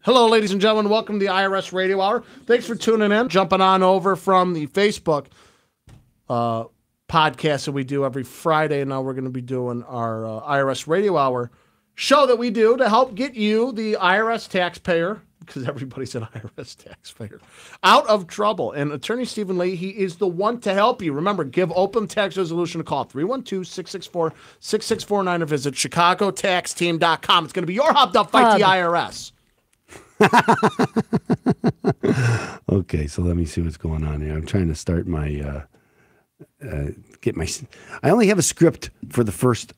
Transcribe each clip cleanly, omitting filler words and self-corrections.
Hello, ladies and gentlemen. Welcome to the IRS Radio Hour. Thanks for tuning in. Jumping on over from the Facebook podcast that we do every Friday. And now we're going to be doing our IRS Radio Hour show that we do to help get you, the IRS taxpayer, because everybody's an IRS taxpayer, out of trouble. And Attorney Stephen Leahy is the one to help you. Remember, give Open Tax Resolution a call, 312-664-6649, or visit chicagotaxteam.com. It's going to be your hub to fight the IRS. Okay, so let me see what's going on here. I'm trying to start my I only have a script for the first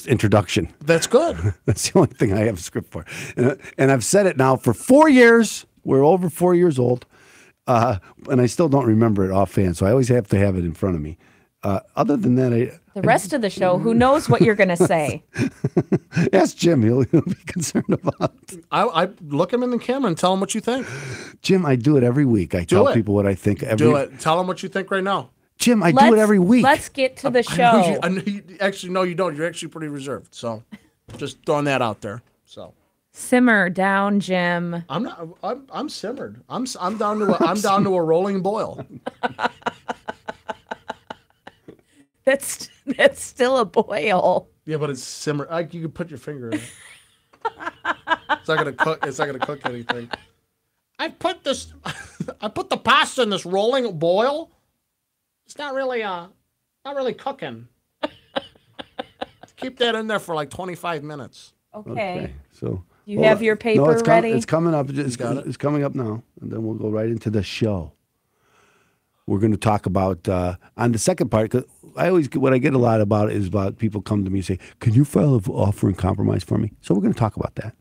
introduction. That's good. That's the only thing I have a script for, and I've said it now for 4 years. We're over 4 years old, and I still don't remember it offhand. So I always have to have it in front of me. Other than that, the rest of the show, who knows what you're going to say? Ask Jim. He'll be concerned about it. I look him in the camera and tell him what you think. Jim, I do it every week. I tell people what I think. Do it. Tell him what you think right now. Jim, I do it every week. Let's get to the show. Actually, no, you don't. You're actually pretty reserved. So just throwing that out there. So simmer down, Jim. I'm not. I'm simmered. I'm down to a rolling boil. That's still a boil. Yeah, but it's simmer. You can put your finger in it. It's not gonna cook. It's not gonna cook anything. I put the pasta in this rolling boil. It's not really cooking. Keep that in there for like 25 minutes. Okay. So you have your paper ready? It's coming up. It's coming up now, and then we'll go right into the show. We're going to talk about on the second part. Cause what I get a lot about is about people come to me and say, "Can you file an offer in compromise for me?" So we're going to talk about that.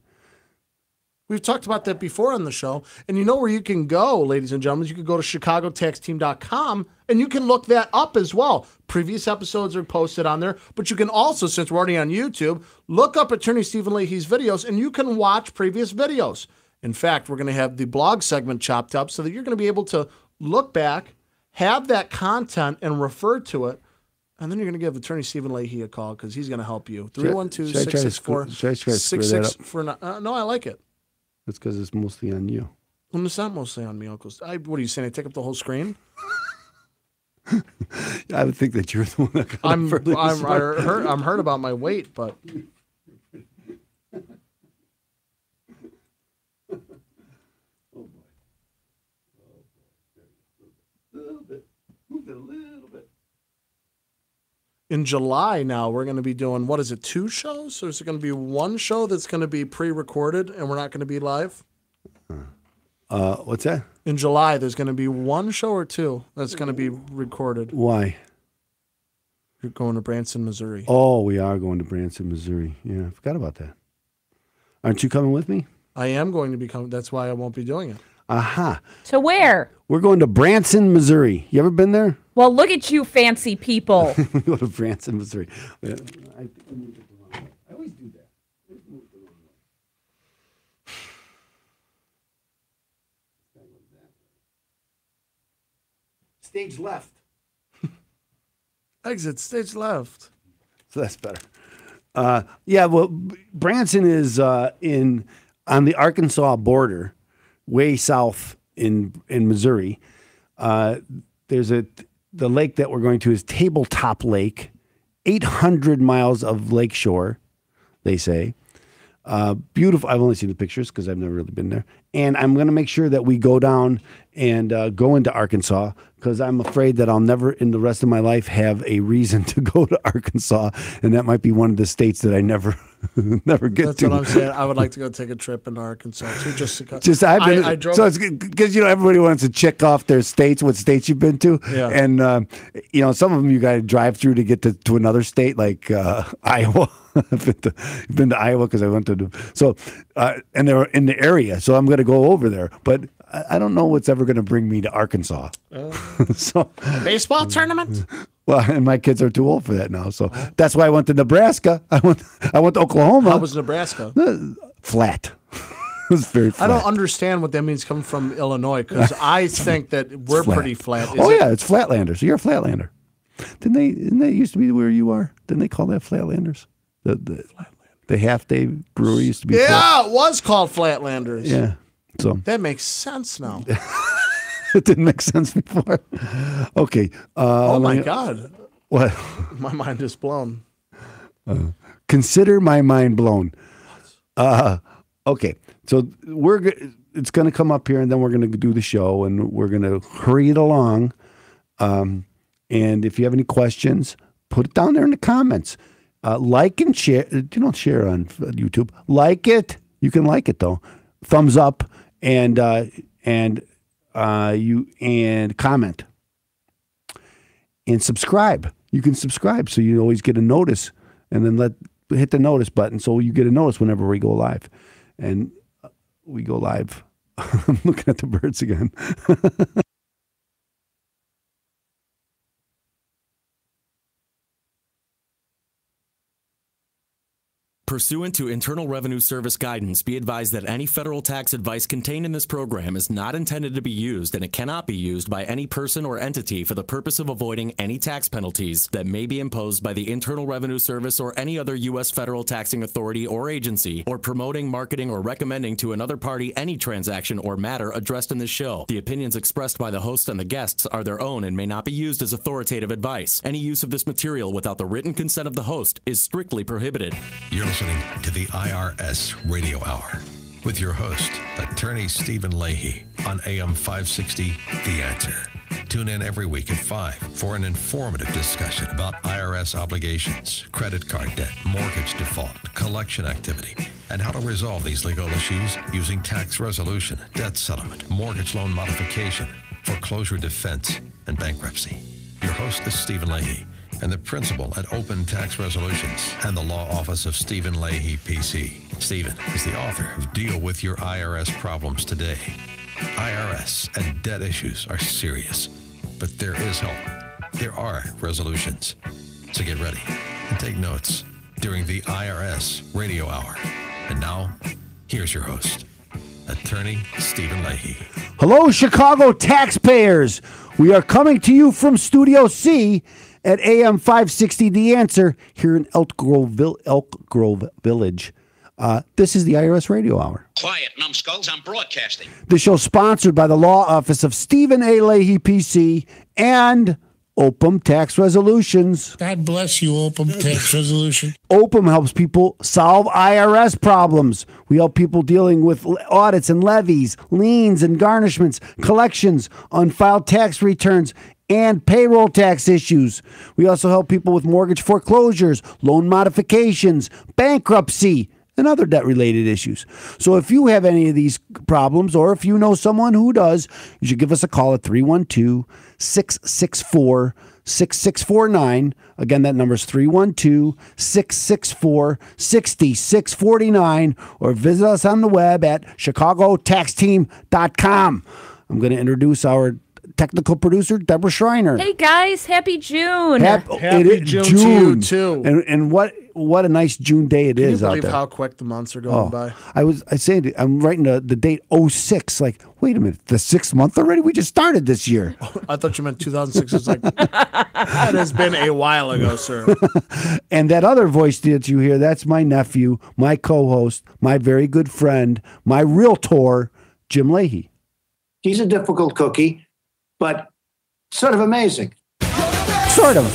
We've talked about that before on the show. And you know where you can go, ladies and gentlemen? You can go to chicagotaxteam.com, and you can look that up as well. Previous episodes are posted on there. But you can also, since we're already on YouTube, look up Attorney Stephen Leahy's videos, and you can watch previous videos. In fact, we're going to have the blog segment chopped up so that you're going to be able to look back, have that content, and refer to it. And then you're going to give Attorney Stephen Leahy a call because he's going to help you. 312-664-6649. No, I like it. That's because it's mostly on you. Well, it's not mostly on me, Uncle. What are you saying? I take up the whole screen? I would think that you're the one that got I'm hurt about my weight, but in July now, we're going to be doing, what is it, 2 shows? Or is it going to be 1 show that's going to be pre-recorded and we're not going to be live? What's that? In July, there's going to be 1 show or 2 that's going to be recorded. Why? You're going to Branson, Missouri. Oh, we are going to Branson, Missouri. Yeah, I forgot about that. Aren't you coming with me? I am going to be coming. That's why I won't be doing it. Aha. To where? We're going to Branson, Missouri. You ever been there? Well, look at you fancy people. We go to Branson, Missouri. I always do that. Stage left. Exit stage left. So that's better. Yeah, well, Branson is on the Arkansas border, way south in Missouri. There's the lake that we're going to is Tabletop Lake, 800 miles of lake shore, they say. Beautiful. I've only seen the pictures because I've never really been there. And I'm going to make sure that we go down and go into Arkansas because I'm afraid that I'll never in the rest of my life have a reason to go to Arkansas. And that might be one of the states that I never get to. That's what I'm saying. I would like to go take a trip in Arkansas too, I drove. So it's because everybody wants to check off their states, what states you've been to, yeah. And some of them you got to drive through to get to another state, like Iowa. I've been to Iowa because I went to and they were in the area, so I'm going to go over there, but I don't know what's ever going to bring me to Arkansas. So baseball tournament. Well, and my kids are too old for that now, so that's why I went to Nebraska. I went to Oklahoma. How was Nebraska? Flat. It was very flat. I don't understand what that means coming from Illinois because I think that we're pretty flat. Yeah, it's Flatlanders. You're a Flatlander. Didn't they used to be where you are? Didn't they call that Flatlanders? The The Half Day Brewery used to be. Yeah, it was called Flatlanders. Yeah. So that makes sense now. It didn't make sense before. Okay. Oh my God. What? My mind is blown. Consider my mind blown. Okay. So it's going to come up here, and then we're going to do the show, and we're going to hurry it along. And if you have any questions, put it down there in the comments. Like and share. You don't share on YouTube. Like it. You can like it though. Thumbs up and comment and subscribe. You can subscribe so you always get a notice, and then hit the notice button so you get a notice whenever we go live. And we go live. I'm looking at the birds again. Pursuant to Internal Revenue Service guidance, be advised that any federal tax advice contained in this program is not intended to be used, and it cannot be used by any person or entity for the purpose of avoiding any tax penalties that may be imposed by the Internal Revenue Service or any other U.S. federal taxing authority or agency, or promoting, marketing, or recommending to another party any transaction or matter addressed in this show. The opinions expressed by the host and the guests are their own and may not be used as authoritative advice. Any use of this material without the written consent of the host is strictly prohibited. You're listening to the IRS Radio Hour with your host, Attorney Stephen Leahy, on AM 560, The Answer. Tune in every week at 5 for an informative discussion about IRS obligations, credit card debt, mortgage default, collection activity, and how to resolve these legal issues using tax resolution, debt settlement, mortgage loan modification, foreclosure defense, and bankruptcy. Your host is Stephen Leahy, and the principal at Open Tax Resolutions and the law office of Stephen Leahy, PC. Stephen is the author of Deal with Your IRS Problems Today. IRS and debt issues are serious, but there is help. There are resolutions. So get ready and take notes during the IRS Radio Hour. And now, here's your host, Attorney Stephen Leahy. Hello, Chicago taxpayers. We are coming to you from Studio C at AM 560, The Answer, here in Elk Grove Village. This is the IRS Radio Hour. Quiet, numbskulls, I'm broadcasting. The show sponsored by the law office of Stephen A. Leahy, PC, and Opum Tax Resolutions. God bless you, Opum Tax Resolution. Opum helps people solve IRS problems. We help people dealing with audits and levies, liens and garnishments, collections, unfiled tax returns, and payroll tax issues. We also help people with mortgage foreclosures, loan modifications, bankruptcy, and other debt-related issues. So if you have any of these problems, or if you know someone who does, you should give us a call at 312-664-6649. Again, that number is 312-664-6649, or visit us on the web at chicagotaxteam.com. I'm going to introduce our technical producer, Deborah Schreiner. Hey guys, happy June. Happy June to you too. And what a nice June day it is out there. Can you believe how quick the months are going by? I'm writing the date 06. Like, wait a minute, the 6th month already? We just started this year. I thought you meant 2006. It's like, that has been a while ago, sir. And that other voice that you hear, that's my nephew, my co-host, my very good friend, my realtor, Jim Leahy. He's a difficult cookie, but sort of amazing. Sort of.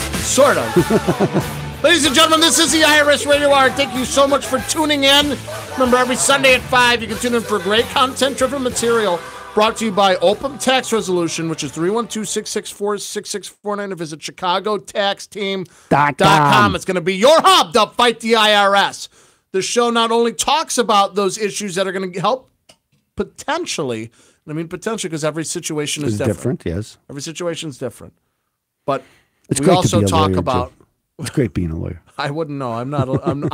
Ladies and gentlemen, this is the IRS Radio Hour. Thank you so much for tuning in. Remember, every Sunday at 5, you can tune in for great content-driven material brought to you by Opum Tax Resolution, which is 312-664-6649, to visit chicagotaxteam.com. It's going to be your hub to fight the IRS. The show not only talks about those issues that are going to help potentially, I mean potentially because every situation is different. Yes. Every situation is different. But it's we also talk about... It's great being a lawyer. I wouldn't know. I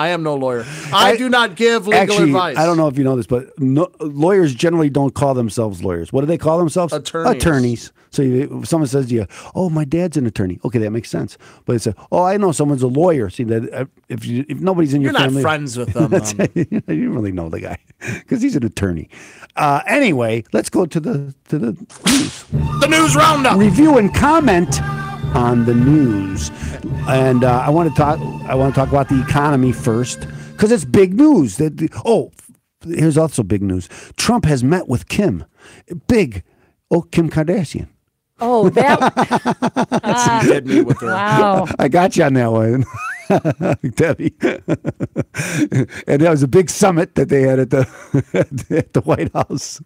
am no lawyer. I do not give legal advice. I don't know if you know this, but lawyers generally don't call themselves lawyers. What do they call themselves? Attorneys. So if someone says to you, "Oh, my dad's an attorney," okay, that makes sense. But it's "Oh, I know someone's a lawyer." See that if nobody's in your family, you're not friends with them. You don't really know the guy because he's an attorney. Anyway, let's go to the news. The news roundup. Review and comment on the news, and I want to talk about the economy first. because it's big news. Here's also big news. Trump has met with Kim. Kim Kardashian. Oh, that. He did meet with her. Wow. I got you on that one, Debbie. And that was a big summit that they had at the White House.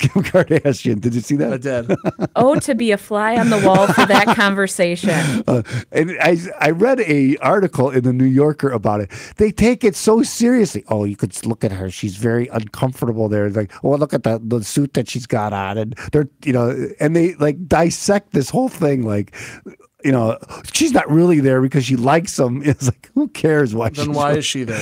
Kim Kardashian. Did you see that? I did. Oh, to be a fly on the wall for that conversation. And I read a article in the New Yorker about it. They take it so seriously. Oh, you could look at her. She's very uncomfortable there. It's like, oh, look at the suit that she's got on. And they're, and they like dissect this whole thing. Like, she's not really there because she likes him. It's like, who cares why? Then why is she there?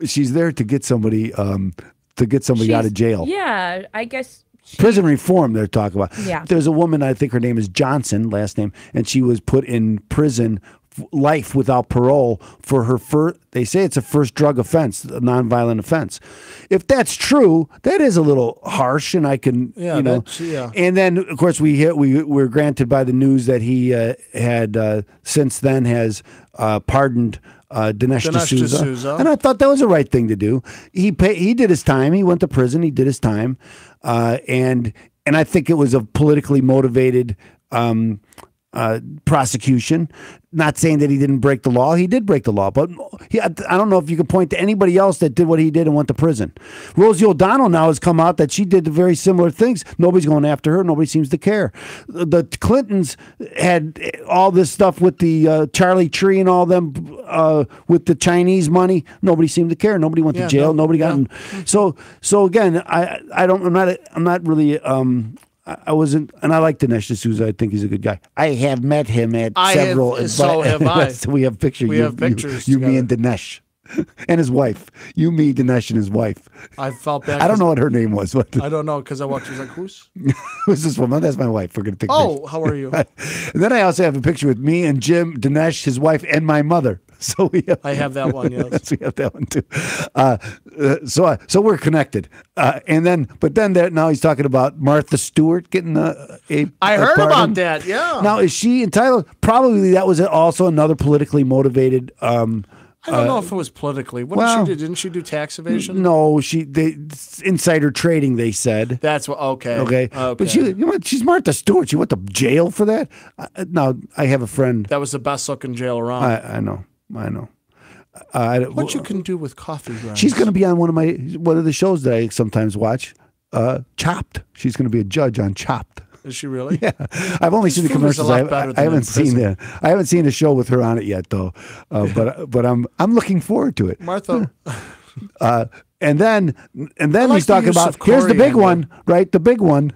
She's there to get somebody out of jail. Yeah, I guess. Prison reform they're talking about. Yeah. There's a woman, I think her name is Johnson, last name, and she was put in prison life without parole for her first, they say it's a first drug offense, a nonviolent offense. If that's true, that is a little harsh, and I can, And then, of course, we were granted by the news that he had since then has pardoned Dinesh D'Souza. And I thought that was the right thing to do. He did his time. He went to prison. He did his time, and I think it was a politically motivated prosecution. Not saying that he didn't break the law. He did break the law, but I don't know if you could point to anybody else that did what he did and went to prison. Rosie O'Donnell now has come out that she did very similar things. Nobody's going after her. Nobody seems to care. The Clintons had all this stuff with the Charlie Tree and all them with the Chinese money. Nobody seemed to care. Nobody went to jail. Nobody got in. So again, I'm not really. I wasn't, and I like Dinesh D'Souza. I think he's a good guy. I have met him at several. So have I. We have pictures. We have pictures. You, me, and Dinesh, and his wife. You, me, Dinesh, and his wife. I felt bad. I don't know what her name was. I don't know because I walked. She was like, "Who's this woman?" That's my wife. We're gonna take. How are you? And then I also have a picture with me and Jim, Dinesh, his wife, and my mother. So I have that one. Yes, we have that one too. So we're connected. But then now he's talking about Martha Stewart getting I heard about that. Yeah. Now is she entitled? Probably that was also another politically motivated. I don't know if it was politically. What did she do? Didn't she do tax evasion? No, insider trading. They said that's what. Okay. But she's Martha Stewart. She went to jail for that. Now I have a friend. That was the best looking jail around. I know. What you can do with coffee grounds? She's going to be on one of the shows that I sometimes watch. Chopped. She's going to be a judge on Chopped. Is she really? Yeah. I've only seen the commercials. I haven't seen that. I haven't seen the show with her on it yet, though. But I'm looking forward to it. Martha. And then he's talking about here's the big one, right? The big one.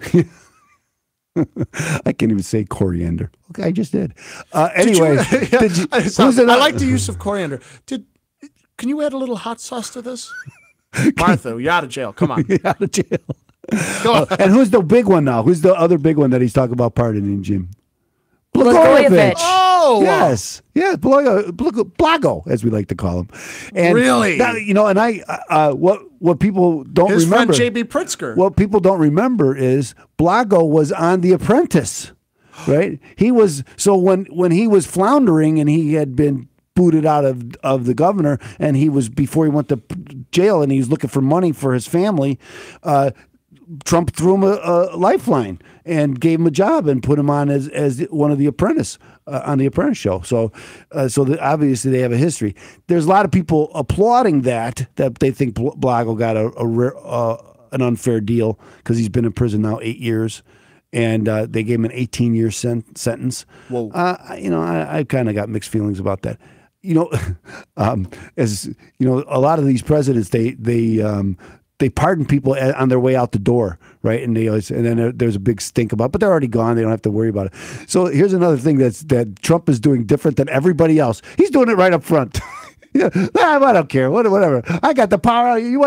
I can't even say coriander. Okay, I just did. Anyway, I like the use of coriander. Can you add a little hot sauce to this? Martha, you're out of jail. Come on. You're out of jail. And who's the big one now? Who's the other big one that he's talking about pardoning, Jim? Blagojevich. Oh, yes, yeah, Blago, as we like to call him. And really, what people don't remember. His friend J.B. Pritzker. What people don't remember is Blago was on The Apprentice, right? He was when he was floundering and he had been booted out of the governor, and he was before he went to jail, and he was looking for money for his family. Trump threw him a lifeline and gave him a job and put him on as one of the apprentice on the Apprentice show. So obviously they have a history. There's a lot of people applauding that they think Blago got an unfair deal because he's been in prison now 8 years, and they gave him an 18-year sentence. Whoa. I kind of got mixed feelings about that. As you know, a lot of these presidents they pardon people on their way out the door, right? And then there's a big stink about it, but they're already gone. They don't have to worry about it. So here's another thing that Trump is doing different than everybody else. He's doing it right up front. I don't care. Whatever. I got the power. You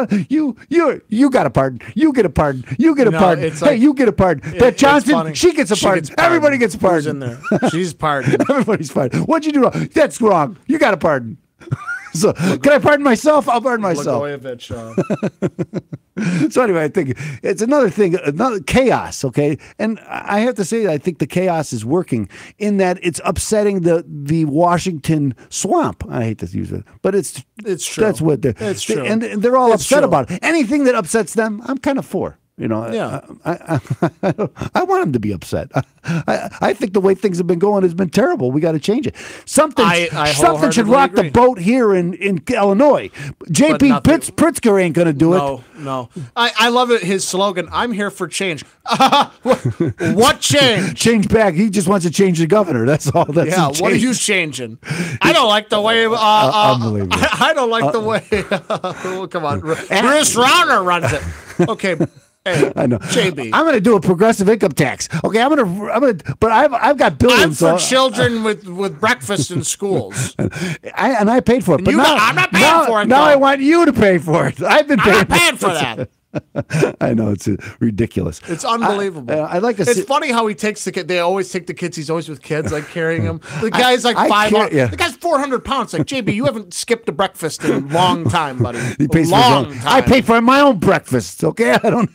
got a pardon. You get a pardon. You get a pardon. Hey, you get a pardon. That Johnson, she gets a pardon. Everybody gets a pardon. Who's in there? She's pardoned. Everybody's pardoned. What'd you do wrong? That's wrong. You got a pardon. So can I pardon myself? I'll pardon myself. So anyway, I think it's another thing, another chaos. Okay, and I have to say, I think the chaos is working in that it's upsetting the Washington swamp. I hate to use it, but it's true. That's what they're. It's true, and they're all upset true. about it. Anything that upsets them, I'm kind of for. You know, Yeah. I want them to be upset. I think the way things have been going has been terrible. We got to change it. Something should rock agree. the boat here in Illinois. JP Pritzker ain't going to do it. No. I love it. His slogan, I'm here for change. What change? Change back. He just wants to change the governor. That's all. That's Yeah, what are you changing? I don't like the way. Unbelievable. I don't like the way. Come on, Bruce Rauner runs it. Okay, hey, I know. JB. I'm going to do a progressive income tax. Okay, I'm going to. But I've got billions. I'm for children with breakfast in schools. I paid for it. But now, I'm not paying for it. Now though. I want you to pay for it. I've been I'm paying. not paying for that. I know it's ridiculous. It's unbelievable. I like to. It's funny how he takes the kid. They always take the kids. He's always with kids, like carrying them. The guy's like The guy's 400 pounds. Like JB, you haven't skipped a breakfast in a long time, buddy. He pays a long time. I pay for my own breakfast. Okay, I don't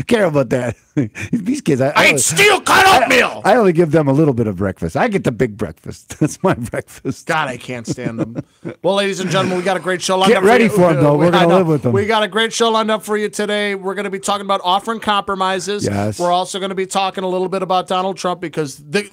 care about that. These kids, I eat steel cut oatmeal. I only give them a little bit of breakfast. I get the big breakfast. That's my breakfast. God, I can't stand them. Well, ladies and gentlemen, we got a great show lined Get up ready for for them, though. We're going to live with them. We got a great show lined up for you today. We're going to be talking about offering compromises. Yes. We're also going to be talking a little bit about Donald Trump because the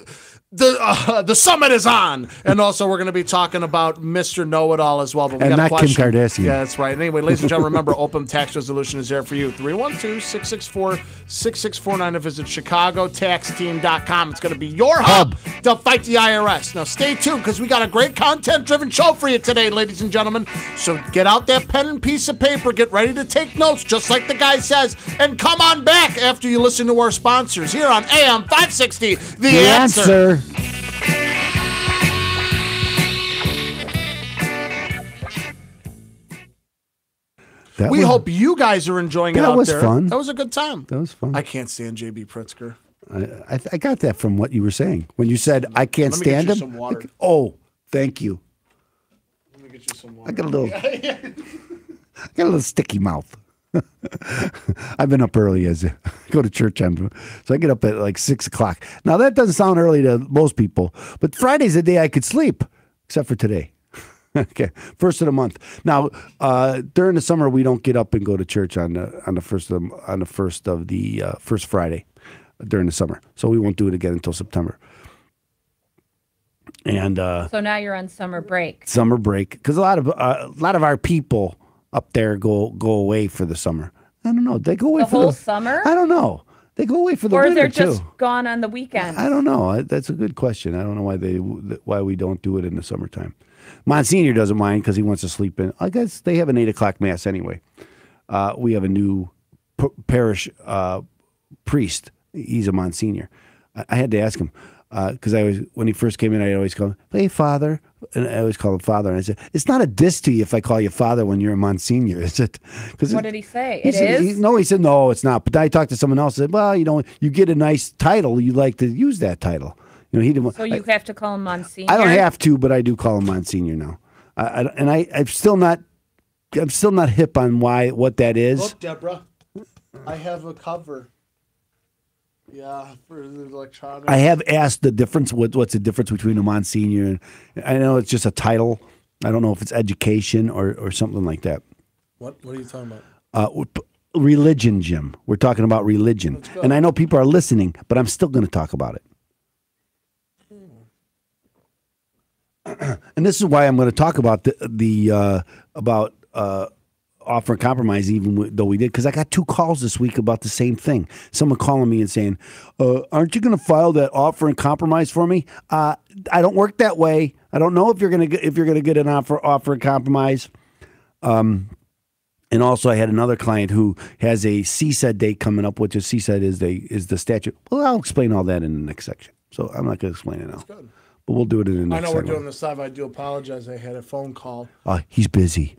summit is on, and also we're going to be talking about Mr. Know-It-All as well. But we And got not a question. Kim Kardashian. Yeah, that's right. Anyway, ladies and gentlemen, remember, Open Tax Resolution is there for you. 312-664-6649 to visit ChicagoTaxTeam.com. It's going to be your hub to fight the IRS. Now, stay tuned because we got a great content-driven show for you today, ladies and gentlemen. So get out that pen and piece of paper, get ready to take notes, just like the guy says, and come on back after you listen to our sponsors here on AM 560, The Answer. We hope you guys are enjoying it out there. That was fun. That was a good time. That was fun. I can't stand JB Pritzker. I got that from what you were saying. When you said, I can't stand him. Some water. Thank you. Let me get you some water. I got a little sticky mouth. I've been up early as I go to church. So I get up at like 6 o'clock. Now that doesn't sound early to most people, but Friday's the day I could sleep, except for today. Okay, first of the month. Now during the summer we don't get up and go to church on the first Friday during the summer, so we won't do it again until September. And so now you're on summer break. Summer break, because a lot of our people up there go away for the summer. I don't know. They go away the for whole summer. I don't know. They go away for the or winter they're just too. gone on the weekend. I don't know. That's a good question. I don't know why we don't do it in the summertime. Monsignor doesn't mind because he wants to sleep in. I guess they have an 8 o'clock mass anyway. We have a new parish priest. He's a Monsignor. I had to ask him because when he first came in, I always call him, "Hey, Father," and I always call him Father. And I said, "It's not a diss to you if I call you Father when you're a Monsignor, is it?" What did he say? He said, no, it's not. But then I talked to someone else and said, "Well, you get a nice title. You like to use that title." He didn't. So you have to call him Monsignor? I don't have to, but I do call him Monsignor now. I'm still not hip on what that is. Look, Deborah, I have a cover. Yeah, for the electronic. I have asked the difference. What's the difference between a Monsignor and I know it's just a title. I don't know if it's education or something like that. What are you talking about? Religion, Jim. We're talking about religion, and I know people are listening, but I'm still going to talk about it. And this is why I'm going to talk about about offering compromise, even though we did, because I got 2 calls this week about the same thing. Someone calling me and saying, "Aren't you going to file that offer and compromise for me?" I don't work that way. I don't know if you're going to get an offer and compromise. And also, I had another client who has a CSED date coming up, which is CSED is the statute. Well, I'll explain all that in the next section. So I'm not going to explain it now. That's good. But we'll do it in the next I know segment. we're doing this live. I do apologize. I had a phone call. He's busy.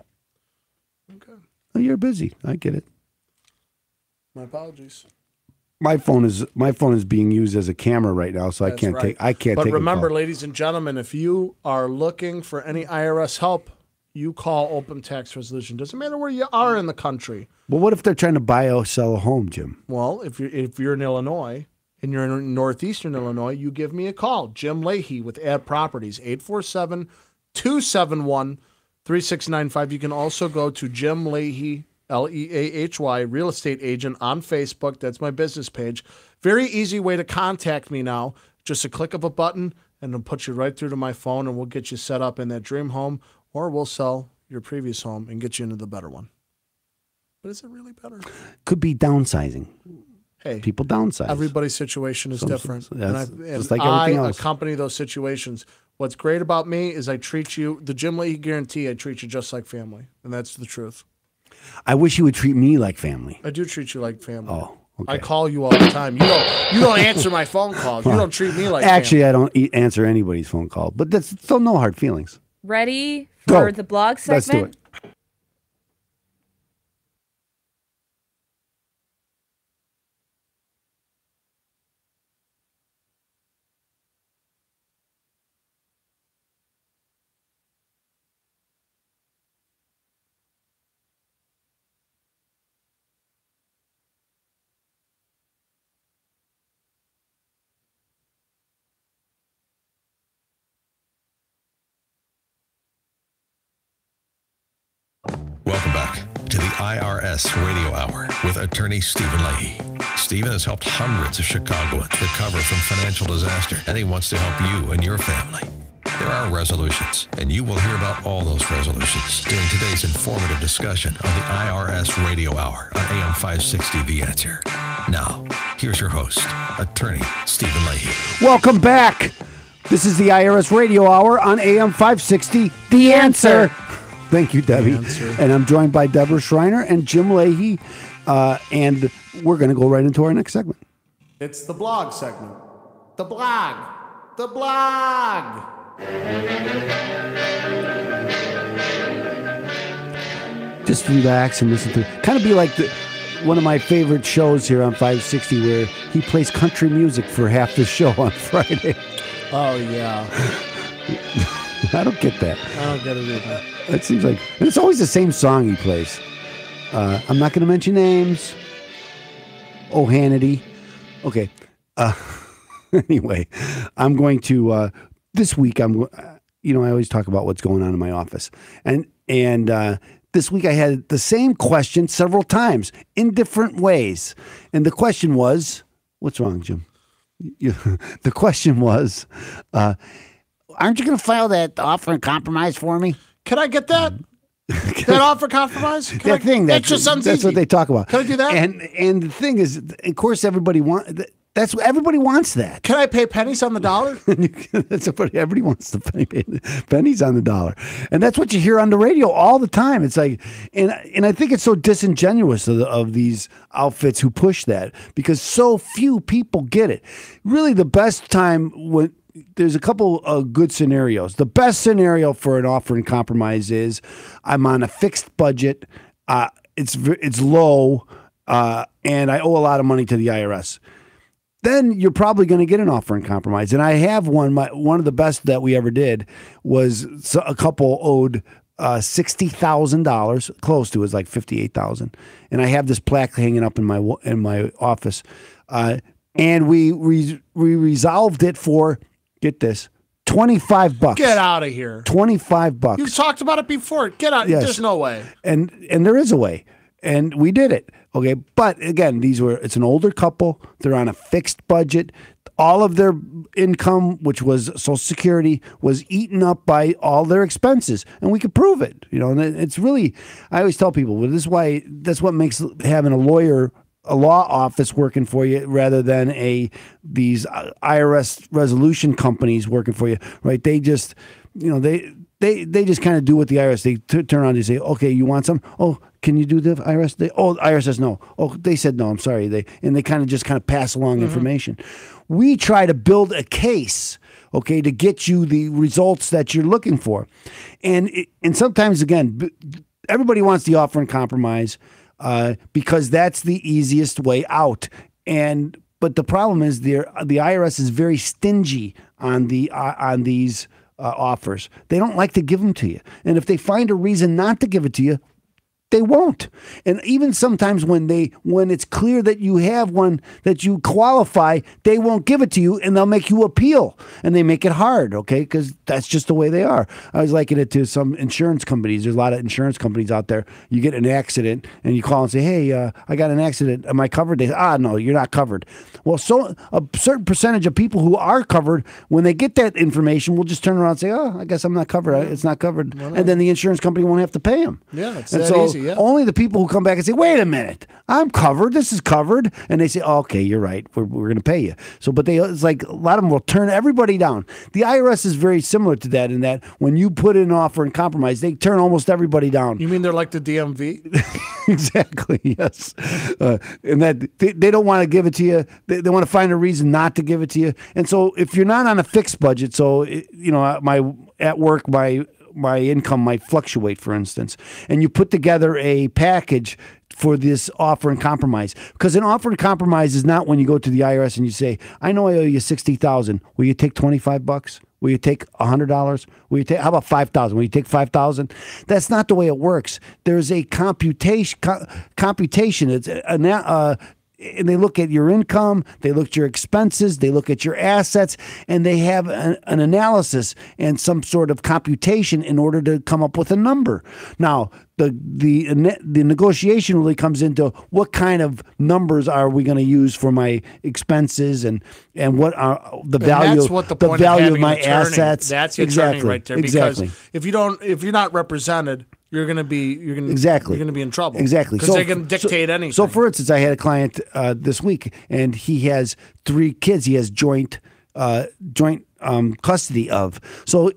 Okay. Oh, you're busy. I get it. My apologies. My phone is being used as a camera right now, so That's right. I can't But take remember, a call. ladies and gentlemen, if you are looking for any IRS help, you call open tax resolution. Doesn't matter where you are in the country. Well, what if they're trying to buy or sell a home, Jim? Well, if you're in Illinois and you're in northeastern Illinois, you give me a call. Jim Leahy with Ad Properties, 847-271-3695. You can also go to Jim Leahy, Leahy, real estate agent on Facebook. That's my business page. Very easy way to contact me now. Just a click of a button, and it'll put you right through to my phone, and we'll get you set up in that dream home, or we'll sell your previous home and get you into the better one. But is it really better? Could be downsizing. Hey, people downsize. Everybody's situation is different. Just like everything else. I accompany those situations. What's great about me is I treat you, the Jim Leahy guarantee, I treat you just like family. And that's the truth. I wish you would treat me like family. I do treat you like family. Oh, okay. I call you all the time. You don't answer my phone calls. You don't treat me like Actually, family. I don't answer anybody's phone call. But that's still no hard feelings. Ready for the blog segment? Let's do it. Welcome back to the IRS Radio Hour with attorney Stephen Leahy. Stephen has helped hundreds of Chicagoans recover from financial disaster, and he wants to help you and your family. There are resolutions, and you will hear about all those resolutions during today's informative discussion on the IRS Radio Hour on AM 560 The Answer. Now, here's your host, attorney Stephen Leahy. Welcome back. This is the IRS Radio Hour on AM 560 The Answer. Thank you, Debbie. And I'm joined by Deborah Schreiner and Jim Leahy, and we're going to go right into our next segment. It's the blog segment. The blog. The blog. Just relax and listen to it. Kind of be like one of my favorite shows here on 560 where he plays country music for half the show on Friday. Oh, yeah. I don't get that. I don't get it either. It seems like it's always the same song he plays. I'm not going to mention names. Oh, Hannity. Okay. Anyway, I'm going to this week. I always talk about what's going on in my office, and this week I had the same question several times in different ways, and the question was, "What's wrong, Jim?" The question was, "Aren't you going to file that offer and compromise for me?" Can I get that? That offer compromise? That just sounds that's easy. what they talk about. Can I do that? And the thing is, of course, everybody wants that. Can I pay pennies on the dollar? That's what everybody wants to pay pennies on the dollar, and that's what you hear on the radio all the time. It's like, and I think it's so disingenuous of these outfits who push that because so few people get it. Really, the best time when. There's a couple of good scenarios. The best scenario for an offer and compromise is I'm on a fixed budget. It's low, and I owe a lot of money to the IRS. Then you're probably going to get an offer and compromise. And I have one. One of the best that we ever did was a couple owed $60,000, close to it was like $58,000. And I have this plaque hanging up in my office, and we resolved it for. Get this, $25. Get out of here. $25. You've talked about it before. Get out. Yes. There's no way. And there is a way. And we did it. Okay. But again, it's an older couple. They're on a fixed budget. All of their income, which was Social Security, was eaten up by all their expenses. And we could prove it. And it's really, I always tell people, well, that's what makes having a law office working for you rather than these IRS resolution companies working for you, right? They just, they just kind of do what the IRS, they turn around and say, okay, you want some? Oh, can you do the IRS? IRS says no. Oh, they said no, I'm sorry. They kind of pass along information. We try to build a case, okay, to get you the results that you're looking for. And sometimes, again, everybody wants the offer and compromise, because that's the easiest way out. But the problem is the IRS is very stingy on these offers. They don't like to give them to you. And if they find a reason not to give it to you, they won't. And even sometimes when it's clear that you have one that you qualify, they won't give it to you, and they'll make you appeal, and they make it hard, okay? Because that's just the way they are. I was liking it to some insurance companies. There's a lot of insurance companies out there. You get in an accident, and you call and say, hey, I got an accident. Am I covered? They say, no, you're not covered. Well, so a certain percentage of people who are covered, when they get that information, will just turn around and say, I guess I'm not covered. It's not covered. And then the insurance company won't have to pay them. Yeah, it's that easy. Yeah. Only the people who come back and say, wait a minute, I'm covered. This is covered. And they say, okay, you're right. We're going to pay you. So, but it's like a lot of them will turn everybody down. The IRS is very similar to that in that when you put in an offer and compromise, they turn almost everybody down. You mean they're like the DMV? Exactly, yes. And that they don't want to give it to you. They want to find a reason not to give it to you. And so if you're not on a fixed budget, at work, my income might fluctuate, for instance, and you put together a package for this offer and compromise. Because an offer and compromise is not when you go to the IRS and you say, I know I owe you $60,000. Will you take $25? Will you take $100? Will you take? How about $5,000? Will you take $5,000? That's not the way it works. There's a computation. It's and they look at your income, they look at your expenses, they look at your assets, and they have an analysis and some sort of computation in order to come up with a number. Now, the negotiation really comes into what kind of numbers are we going to use for my expenses and what are the value, that's what the point value of my an attorney. assets. That's your attorney right there. Because if you're not represented, you're going to be you're going to be in trouble. Exactly. Because they can dictate anything. So, for instance, I had a client this week, and he has 3 kids. He has joint custody of. So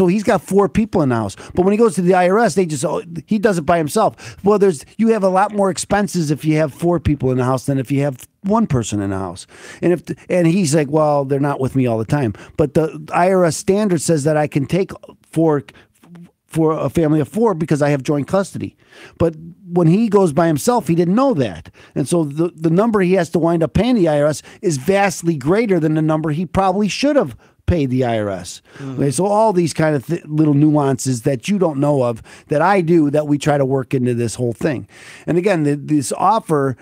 he's got 4 people in the house. But when he goes to the IRS, he does it by himself. Well, you have a lot more expenses if you have 4 people in the house than if you have 1 person in the house. And he's like, well, they're not with me all the time. But the IRS standard says that I can take for a family of 4 because I have joint custody. But when he goes by himself, he didn't know that. And so the number he has to wind up paying the IRS is vastly greater than the number he probably should have paid the IRS. Mm-hmm. Okay, so all these kind of little nuances that you don't know of that I do, that we try to work into this whole thing. And again, this offer,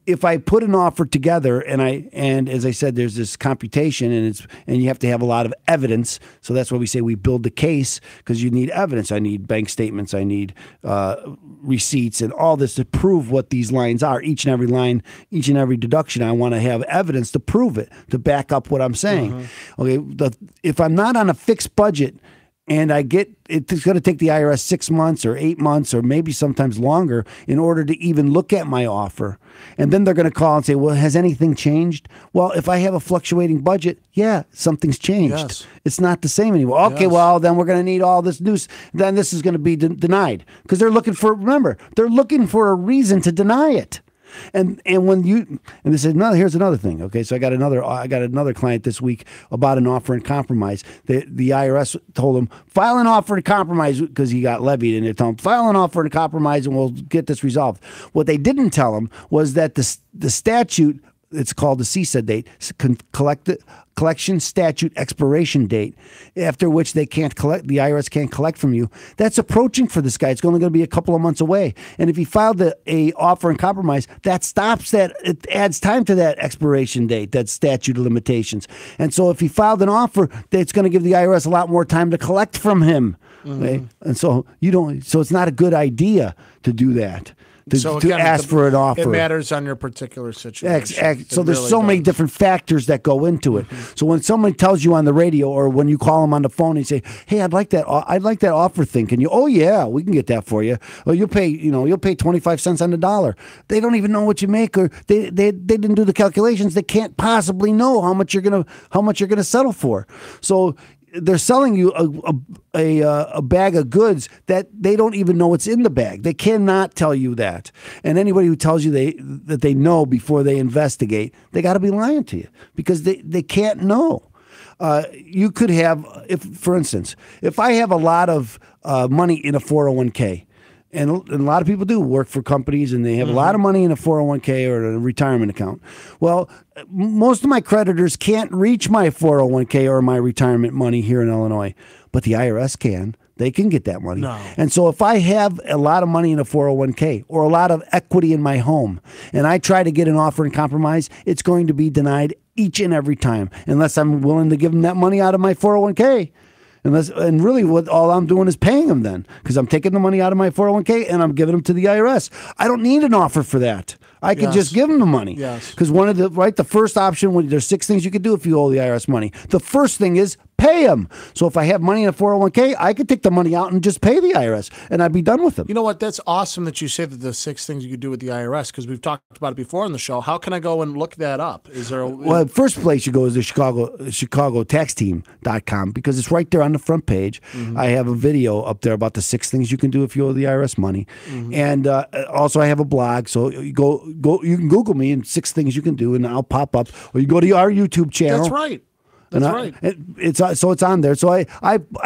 if I put an offer together and as I said, there's this computation and you have to have a lot of evidence. So that's why we say we build the case, because you need evidence. I need bank statements. I need receipts and all this to prove what these lines are. Each and every line, each and every deduction, I want to have evidence to prove it, to back up what I'm saying. Mm-hmm. Okay, if I'm not on a fixed budget and it's going to take the IRS 6 months or 8 months or maybe sometimes longer in order to even look at my offer. And then they're going to call and say, well, has anything changed? Well, if I have a fluctuating budget, yeah, something's changed. Yes. It's not the same anymore. Okay, well, then we're going to need all this news. Then this is going to be denied, because they're looking for a reason to deny it. And this is here's another thing. Okay, so I got another client this week about an offer and compromise. The IRS told him, file an offer and compromise, because he got levied, and they told him, file an offer and compromise and we'll get this resolved. What they didn't tell him was that the statute, it's called the CSA date, collection statute expiration date, after which the IRS can't collect from you. That's approaching for this guy. It's only going to be a couple of months away. And if he filed a offer and compromise, that stops that. It adds time to that expiration date, that statute of limitations. And so if he filed an offer, it's going to give the IRS a lot more time to collect from him. Mm-hmm. Okay? And so so it's not a good idea to do that. To ask for an offer. It matters on your particular situation. So there's so many different factors that go into it. Mm-hmm. So when somebody tells you on the radio, or when you call them on the phone and say, hey, I'd like that offer thing. Can you? Oh yeah, we can get that for you. Or you'll pay 25 cents on the dollar. They don't even know what you make, or they didn't do the calculations. They can't possibly know how much you're gonna settle for. So they're selling you a bag of goods that they don't even know what's in the bag. They cannot tell you that. And anybody who tells you that they know before they investigate, they got to be lying to you, because they can't know. You could have, for instance, if I have a lot of money in a 401k, and a lot of people do work for companies, and they have a lot of money in a 401k or a retirement account. Well, most of my creditors can't reach my 401k or my retirement money here in Illinois, but the IRS can. They can get that money. No. And so if I have a lot of money in a 401k or a lot of equity in my home, and I try to get an offer and compromise, it's going to be denied each and every time, unless I'm willing to give them that money out of my 401k. And really what all I'm doing is paying them then, because I'm taking the money out of my 401k and I'm giving them to the IRS. I don't need an offer for that. I can just give them the money. Yes. Because the first option, when there's 6 things you can do if you owe the IRS money. The first thing is pay them. So if I have money in a 401k, I could take the money out and just pay the IRS, and I'd be done with them. You know what? That's awesome that you say that the 6 things you could do with the IRS, because we've talked about it before on the show. How can I go and look that up? Is there Well, first place you go is the ChicagoTaxTeam.com, because it's right there on the front page. I have a video up there about the 6 things you can do if you owe the IRS money. And also I have a blog, so you you can Google me and 6 things you can do, and I'll pop up. Or you go to our YouTube channel. That's right. That's right. It's on there. So I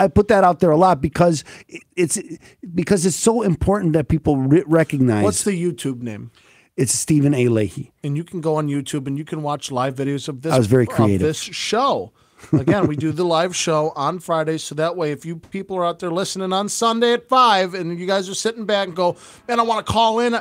put that out there a lot because it's so important that people recognize. What's the YouTube name? It's Stephen A. Leahy. And you can go on YouTube and you can watch live videos of this. I was very creative. Of this show. Again, we do the live show on Fridays, so that way if you people are out there listening on Sunday at 5 and you guys are sitting back and go, man, I want to call in,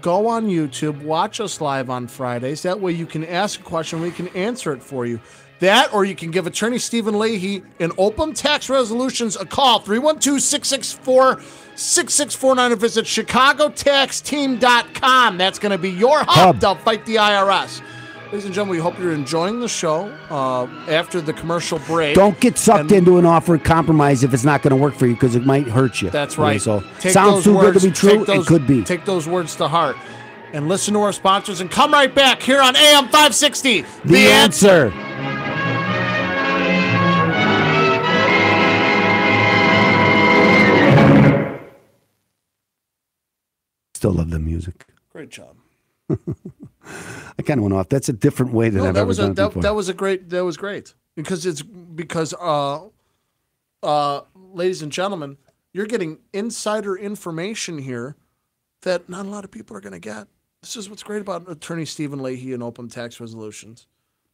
go on YouTube, watch us live on Fridays. That way you can ask a question, we can answer it for you. That, or you can give Attorney Stephen Leahy in Open Tax Resolutions a call, 312-664-6649, or visit ChicagoTaxTeam.com. That's going to be your hub to fight the IRS. Ladies and gentlemen, we hope you're enjoying the show after the commercial break. Don't get sucked into an offer of compromise if it's not going to work for you, because it might hurt you. That's right. So sounds too good to be true. It could be. Take those words to heart. And listen to our sponsors and come right back here on AM 560. The Answer. Still love the music. Great job. I kind of went off. That's a different way than I've ever done before. That was great because ladies and gentlemen, you're getting insider information here that not a lot of people are going to get. This is what's great about Attorney Stephen Leahy and Open Tax Resolutions.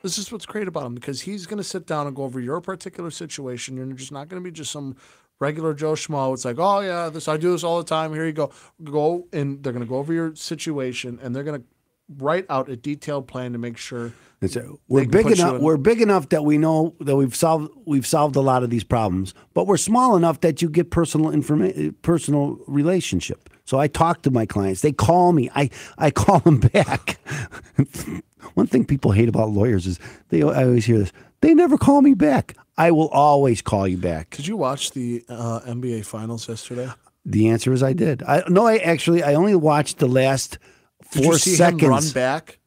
This is what's great about him, because he's going to sit down and go over your particular situation. You're just not going to be just some regular Joe Schmo. It's like, oh yeah, I do this all the time. Here you go. And they're going to go over your situation, and they're going to write out a detailed plan to make sure we're big enough. We're big enough that we know that we've solved a lot of these problems, but we're small enough that you get personal relationship. So I talk to my clients. They call me. I call them back. One thing people hate about lawyers is I always hear this. They never call me back. I will always call you back. Did you watch the NBA Finals yesterday? The answer is I did. I only watched the last 4 seconds. Did you see him run back?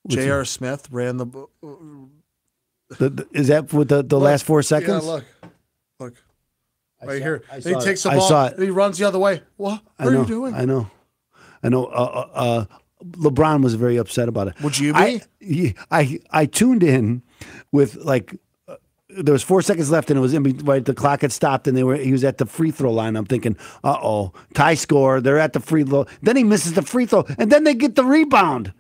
J.R. Smith ran the. Is that with the last 4 seconds? Yeah, look. Right here. He takes the ball. I saw it. And he runs the other way. What are you doing? I know. LeBron was very upset about it. Would you be? I tuned in with there was 4 seconds left, and it was the clock had stopped, and he was at the free throw line. I'm thinking, tie score. They're at the free throw. Then he misses the free throw, and then they get the rebound.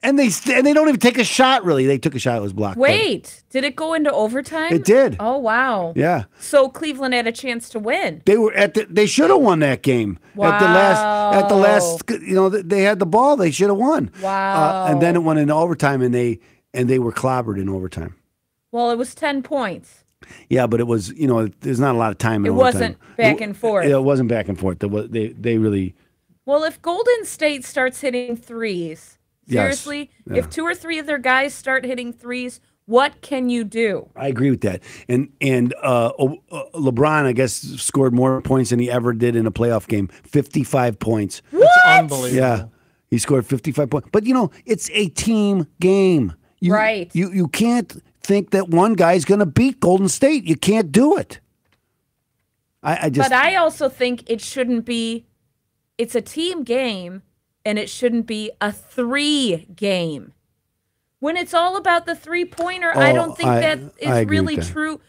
And they don't even take a shot, really. They took a shot. It was blocked. Wait, did it go into overtime? It did. Oh, wow. Yeah. So Cleveland had a chance to win. They should have won that game. Wow. At the last, they had the ball. They should have won. Wow. And then it went into overtime, and they were clobbered in overtime. Well, it was 10 points. Yeah, but it was, there's not a lot of time in overtime. It wasn't back and forth. It wasn't back and forth. They really. Well, if Golden State starts hitting threes, seriously, if 2 or 3 of their guys start hitting threes, what can you do? I agree with that. And LeBron, I guess, scored more points than he ever did in a playoff game. 55 points. What? That's unbelievable. Yeah, he scored 55 points. But it's a team game. Right. You can't think that one guy's going to beat Golden State. You can't do it. But I also think it shouldn't be. It's a team game. And it shouldn't be a 3 game. When it's all about the three-pointer, I don't think that is really true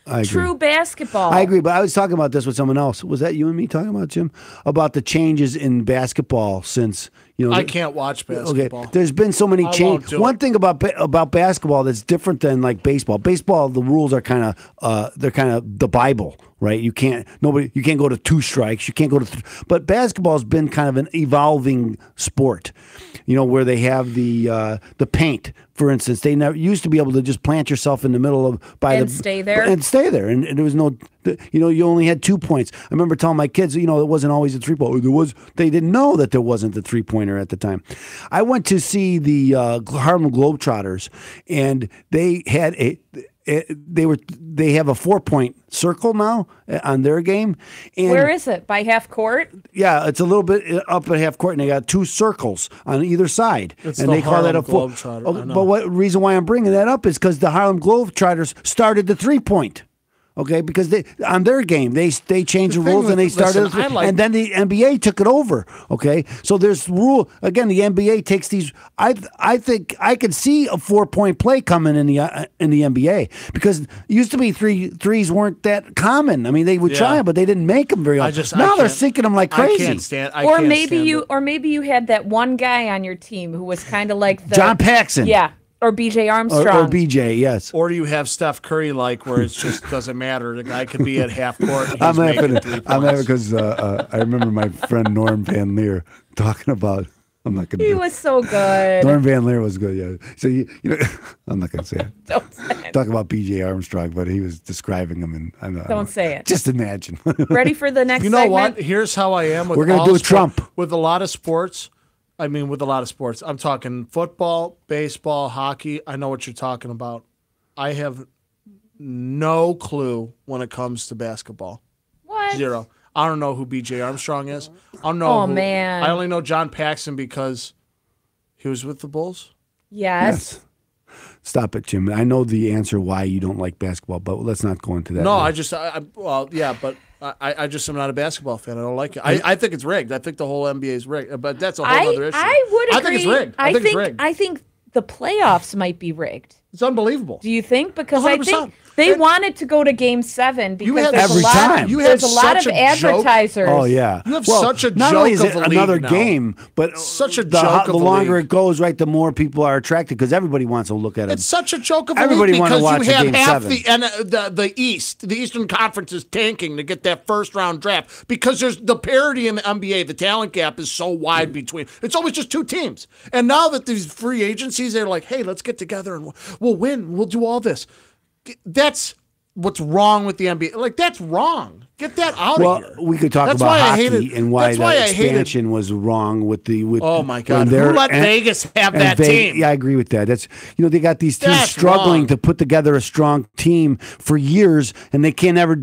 basketball. I agree, but I was talking about this with someone else. Was that you and me talking about, Jim? About the changes in basketball since, I can't watch basketball. Okay, there's been so many changes. One thing about basketball that's different than like baseball. Baseball, the rules are kind of the Bible, right? You can't go to 2 strikes. You can't go to but basketball's been kind of an evolving sport. Where they have the paint, for instance. They never used to be able to just plant yourself in the middle of stay there, and there was no, you only had 2 points. I remember telling my kids, it wasn't always a 3-pointer. They didn't know that there wasn't the 3-pointer at the time. I went to see the Harlem Globetrotters, and they had they have a 4-point circle now on their game. And where is it? By half court? Yeah, it's a little bit up at half court, and they got 2 circles on either side. It's and the they call that a Globetrotter. But what reason why I'm bringing that up is because the Harlem Globetrotters started the 3-point. Okay, because on their game they changed the rules and they started, and then the NBA took it over. Okay, so there's rule again. The NBA takes these. I think I could see a 4-point play coming in the NBA because it used to be threes weren't that common. I mean, they would try them, but they didn't make them very often. Now they're sinking them like crazy. I can't stand. Or maybe you had that one guy on your team who was kind of like John Paxson. Yeah. Or B.J. Armstrong. Or B.J., yes. Or you have Steph Curry, where it just doesn't matter. The guy could be at half court. And I'm laughing because I remember my friend Norm Van Leer talking about. I'm not going to. He was so good. Norm Van Leer was good, yeah. So I'm not going to say it. Don't say it. Talk about B.J. Armstrong, but he was describing him, and don't say it. Just imagine. Ready for the next? You know segment? what? Here's how I am with. We're going to do a Trump with a lot of sports. I mean, with a lot of sports. I'm talking football, baseball, hockey. I know what you're talking about. I have no clue when it comes to basketball. What? 0. I don't know who B.J. Armstrong is. I don't know. Oh, man. I only know John Paxson because he was with the Bulls. Yes. Stop it, Jim. I know the answer why you don't like basketball, but let's not go into that. No, but I just am not a basketball fan. I don't like it. I think it's rigged. I think the whole NBA is rigged. But that's a whole other issue. I would agree. I think it's rigged. I think the playoffs might be rigged. It's unbelievable. Do you think? Because 100%. I think they wanted to go to Game 7 because there's a lot of advertisers. Oh yeah, you have such a joke. Not only is it another now. game, but such a joke. The longer it goes, right, the more people are attracted because everybody wants to look at it. It's such a joke of everybody a league because you have Game half 7. the Eastern Conference is tanking to get that first round draft because there's the parity in the NBA. The talent gap is so wide between. It's always just 2 teams. And now that these free agencies, they're like, hey, let's get together and we'll win. We'll do all this. That's what's wrong with the NBA. That's wrong. Get that out of here. We could talk about hockey and why the expansion was wrong with oh my God! Who let Vegas have that team? Yeah, I agree with that. That's they got these teams struggling to put together a strong team for years, and they can never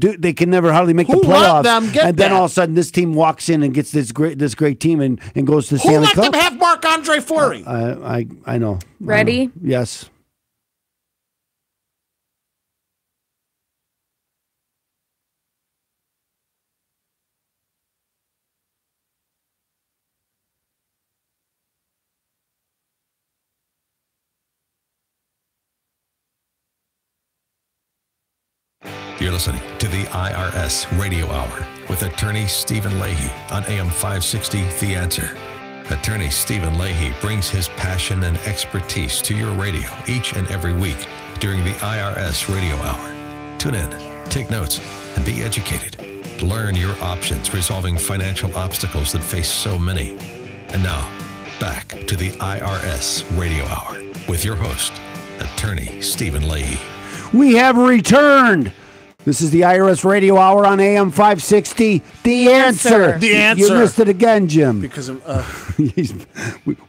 hardly make the playoffs. Then all of a sudden, this team walks in and gets this great team and goes to the Stanley Cup. Who let them have Marc-Andre Fleury? I know. Ready? Yes. You're listening to the IRS Radio Hour with attorney Stephen Leahy on AM 560, The Answer. Attorney Stephen Leahy brings his passion and expertise to your radio each and every week during the IRS Radio Hour. Tune in, take notes, and be educated. Learn your options resolving financial obstacles that face so many. And now, back to the IRS Radio Hour with your host, attorney Stephen Leahy. We have returned. This is the IRS Radio Hour on AM 560. The Answer. The Answer. You missed it again, Jim. Because of,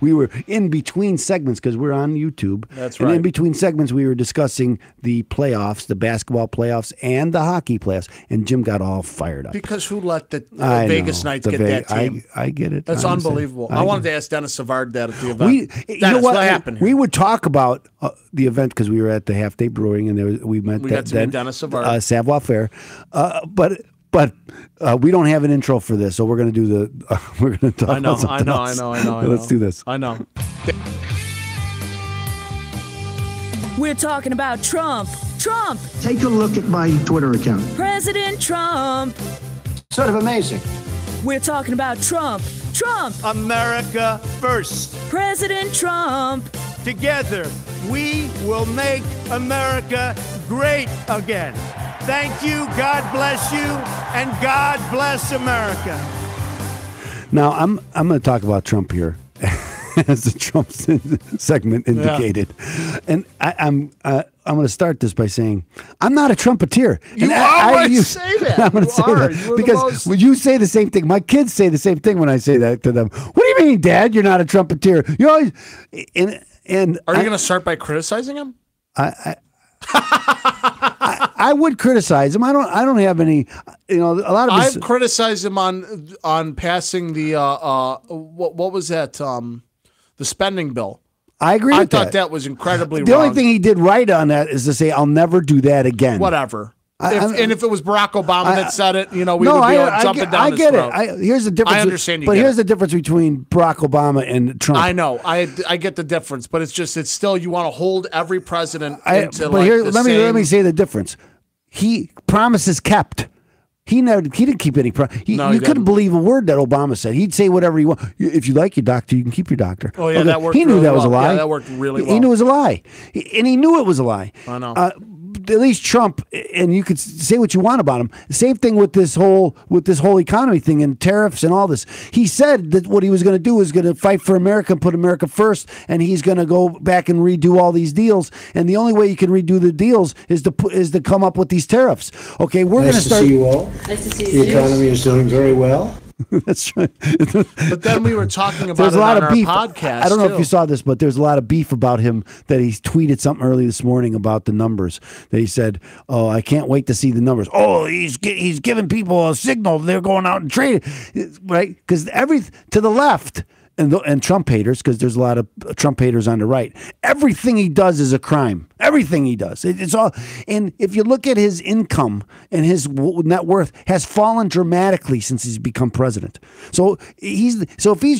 we were in between segments because we're on YouTube. That's right. And in between segments, we were discussing the playoffs, the basketball playoffs, and the hockey playoffs. And Jim got all fired up. Because who let the Vegas Knights get that team? I get it. That's unbelievable. I wanted to ask Dennis Savard that at the event. Dennis, what happened here? We would talk about the event because we were at the Half Day Brewing, and we got to meet Dennis Savard. Savoir Faire. But we don't have an intro for this, so we're going to do we're going to talk about something else. I know. Let's do this. I know. We're talking about Trump. Trump. Take a look at my Twitter account. President Trump. Sort of amazing. We're talking about Trump. Trump. America first. President Trump. Together, we will make America great again. Thank you, God bless you, and God bless America. Now, I'm going to talk about Trump here, as the Trump segment indicated. Yeah. And I'm going to start this by saying, I'm not a Trumpeter. You always say that. I'm going to say that because when you say the same thing, my kids say the same thing when I say that to them. What do you mean, Dad? You're not a Trumpeter. You always... And are you going to start by criticizing him? I would criticize him. I don't have any. A lot of. I've criticized him on passing the what was that the spending bill. I agree. I thought that was incredibly. The wrong. only thing he did right on that is to say, "I'll never do that again." Whatever. If it was Barack Obama that said it, we would be jumping down his throat. I get it. Here's the difference. I understand but here's the difference between Barack Obama and Trump. I know. I get the difference, but it's still you want to hold every president into let me say the difference. He promises kept. He didn't keep any promise. You couldn't believe a word that Obama said. He'd say whatever you want. If you like your doctor, you can keep your doctor. Oh yeah, okay. That worked. He knew that was a lie. Yeah, that worked really well. He knew it was a lie, and he knew it was a lie. I know. At least Trump, and you could say what you want about him. Same thing with this whole economy thing and tariffs and all this. He said that what he was going to do is going to fight for America and put America first, and he's going to go back and redo all these deals. And the only way you can redo the deals is to come up with these tariffs. Okay, we're going to start. Nice to see you all. Nice to see you. The economy is doing very well. That's right. But then we were talking about there's a lot of beef. Podcast. I don't know if you saw this, but there's a lot of beef about him that he tweeted something early this morning about the numbers. That he said, "Oh, I can't wait to see the numbers." Oh, he's giving people a signal they're going out and trading, right? Because to the left. And Trump haters, because there's a lot of Trump haters on the right. Everything he does is a crime. Everything he does. It's all. And if you look at his income and his net worth has fallen dramatically since he's become president. So if he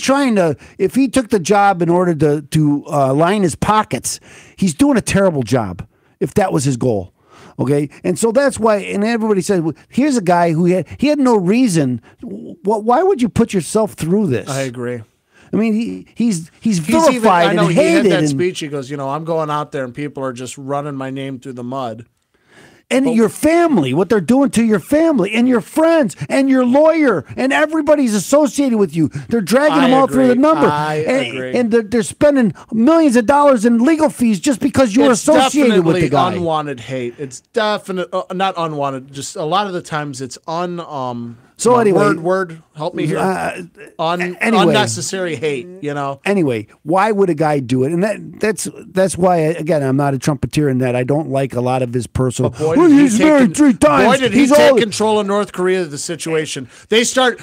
took the job in order to line his pockets, he's doing a terrible job. If that was his goal. Okay, and so that's why, and everybody said, well, here's a guy who had no reason. Why would you put yourself through this? I agree. I mean, he's vilified and hated. He had that speech. He goes, I'm going out there and people are just running my name through the mud. And your family, what they're doing to your family and your friends and your lawyer and everybody's associated with you. They're dragging them all through the number. I agree. And they're spending millions of dollars in legal fees just because you're associated with the guy. It's unwanted hate. It's definitely not unwanted. Just a lot of the times it's So anyway, word, help me here. Unnecessary hate, Anyway, why would a guy do it? And that's why, again, I'm not a Trumpeter in that I don't like a lot of his personal. He's married 3 times. Boy, did he take control of North Korea of the situation. They start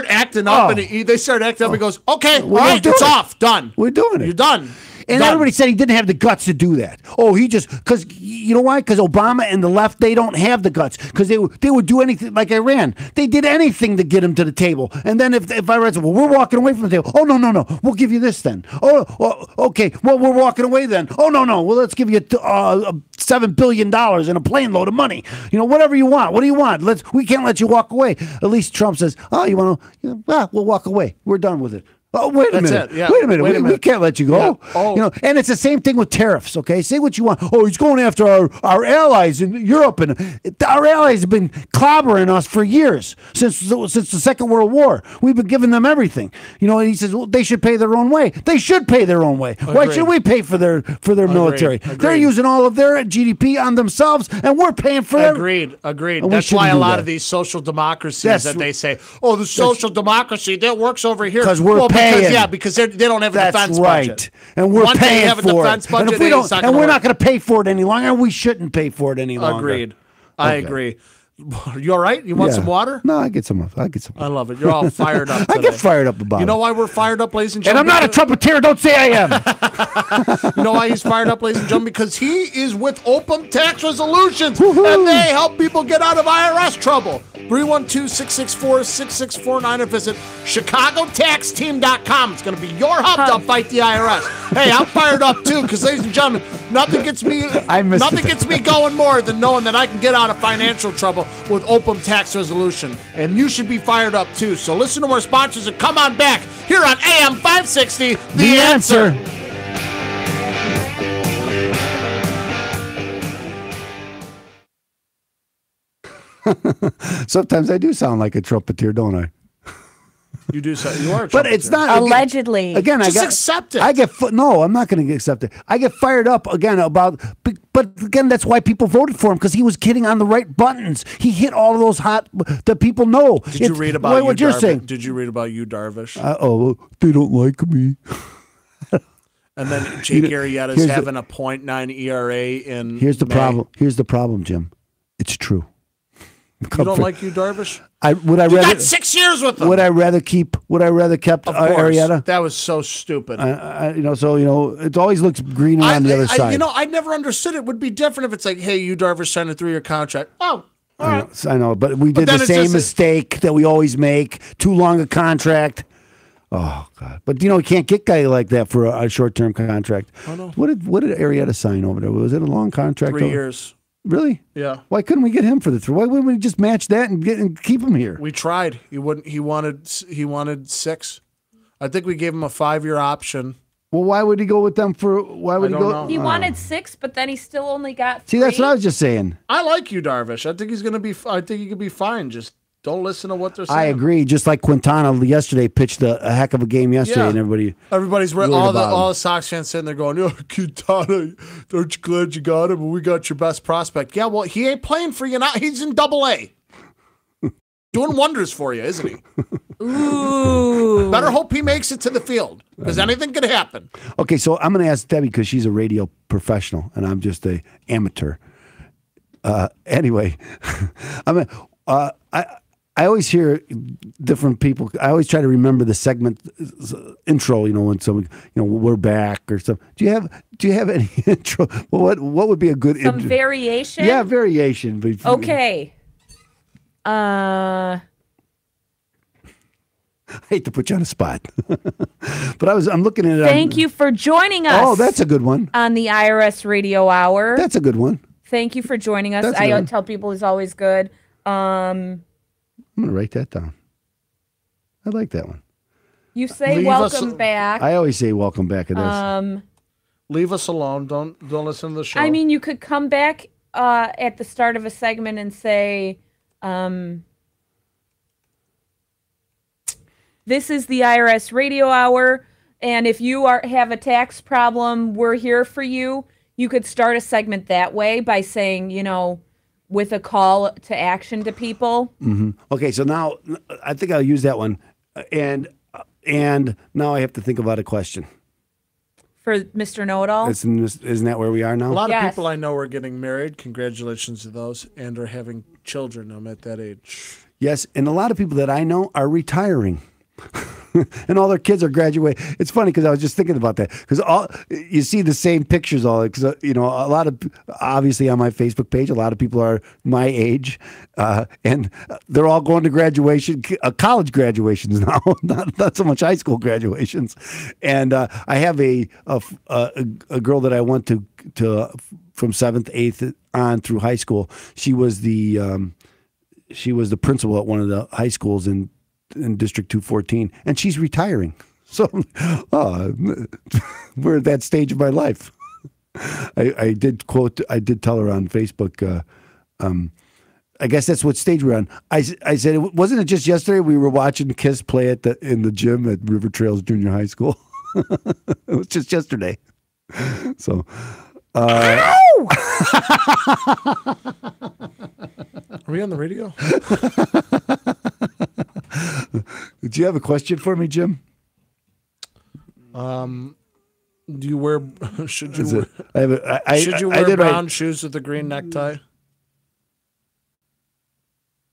acting up, and he goes, okay, all right, it's off, done. We're doing it. You're done. And everybody said he didn't have the guts to do that. Oh, because you know why? Because Obama and the left, they don't have the guts. Because they would do anything like Iran. They did anything to get him to the table. And then if Iran said, well, we're walking away from the table. Oh, no. We'll give you this then. Oh, okay. Well, we're walking away then. Oh, no. Well, let's give you $7 billion and a plane load of money. Whatever you want. What do you want? We can't let you walk away. At least Trump says, oh, you want to? We'll walk away. We're done with it. Oh, wait a minute. Yeah. Wait a minute. We can't let you go. Yeah. Oh. And it's the same thing with tariffs, okay? Say what you want. Oh, he's going after our allies in Europe. And our allies have been clobbering us for years, since the Second World War. We've been giving them everything. And he says, well, they should pay their own way. They should pay their own way. Agreed. Why should we pay for their military? Agreed. They're using all of their GDP on themselves, and we're paying for it. Agreed. That's why a lot of these social democracies that they say, oh, the social democracy, that works over here. Because we're paying. Because they don't have a defense budget. And we're Once paying they have a for defense it. budget, And if we don't, and we're not going to pay for it any longer, and we shouldn't pay for it any longer. Agreed. I agree. You all right? You want some water? No, I get some. I love it. You're all fired up today. I get fired up about it. You know why we're fired up, ladies and And gentlemen? I'm not a Trumpeter. Don't say I am. You know why he's fired up, ladies and gentlemen? Because he is with Open Tax Resolutions, and they help people get out of IRS trouble. 312-664-6649 or visit ChicagoTaxTeam.com. It's going to be your help to fight the IRS. Hey, I'm fired up too, because, ladies and gentlemen, Nothing gets me. Nothing gets me going more than knowing that I can get out of financial trouble with Open Tax Resolution, and you should be fired up too. So listen to our sponsors and come on back here on AM 560. The Answer. Sometimes I do sound like a trumpeter, don't I? You do so. You are, but it's not allegedly. Again, just accept it. No, I'm not going to accept it. I get fired up again about. But again, that's why people voted for him, because he was hitting on the right buttons. He hit all of those hot that people know. Did you read about what you're saying? Did you read about you, Darvish? They don't like me. And then Jake Arrieta's having a .9 ERA in. Here's the problem. Here's the problem, Jim. It's true. You don't like you, Darvish? You got 6 years with them. Would I rather kept Arrieta? That was so stupid. It always looks greener on the other side. I never understood it. Would be different if it's like, hey, you, Darvish, signed a 3-year contract. Oh, all right. I know, but we did the same mistake that we always make. Too long a contract. Oh God! But you can't get guy like that for a short-term contract. Oh no! What did Arrieta sign over there? Was it a long contract? 3 years. Really? Yeah. Why couldn't we get him for the 3? Why wouldn't we just match that and keep him here? We tried. He wouldn't. He wanted 6. I think we gave him a 5-year option. Well, why would he go with them for? Why would he go? He wanted 6, but then he still only got 3. See, that's what I was just saying. I like you, Darvish. I think he's gonna be. I think he could be fine. Just don't listen to what they're saying. I agree. Just like Quintana yesterday pitched a heck of a game yesterday, and everybody's all the Sox fans sitting there going, "Oh, Quintana, aren't you glad you got him? We got your best prospect." Yeah, well, he ain't playing for you now. He's in AA, doing wonders for you, isn't he? Ooh. Better hope he makes it to the field, because anything could happen. Okay, so I'm going to ask Debbie because she's a radio professional and I'm just a amateur. Anyway, I always hear different people. I always try to remember the segment intro. When someone, we're back or something. Do you have any intro? What would be a good intro? Variation? Yeah, variation. Okay. I hate to put you on the spot, but I'm looking at it. Thank you for joining us. Oh, that's a good one. On the IRS Radio Hour. That's a good one. Thank you for joining us. I tell people it's always good. I'm going to write that down. I like that one. You say welcome back. I always say welcome back at this. Leave us alone. Don't listen to the show. I mean, you could come back at the start of a segment and say, this is the IRS Radio Hour, and if you have a tax problem, we're here for you. You could start a segment that way by saying, with a call to action to people. Mm-hmm. Okay, so now I think I'll use that one, and now I have to think about a question for Mr. Know-It-All. Isn't that where we are now? A lot of people I know are getting married. Congratulations to those, and are having children. I'm at that age. Yes, and a lot of people that I know are retiring. And all their kids are graduating. It's funny because I was just thinking about that because you see the same pictures all because a lot of obviously on my Facebook page a lot of people are my age and they're all going to graduation college graduations now not so much high school graduations and I have a girl that I went to from 7th 8th on through high school. She was the principal at one of the high schools in District 214, and she's retiring. So we're at that stage of my life. I did tell her on Facebook, I guess that's what stage we're on. I said, wasn't it just yesterday we were watching Kiss play in the gym at River Trails Junior High School? It was just yesterday. So are we on the radio? Do you have a question for me, Jim? Do you wear? Should you? Should you wear brown shoes with a green necktie?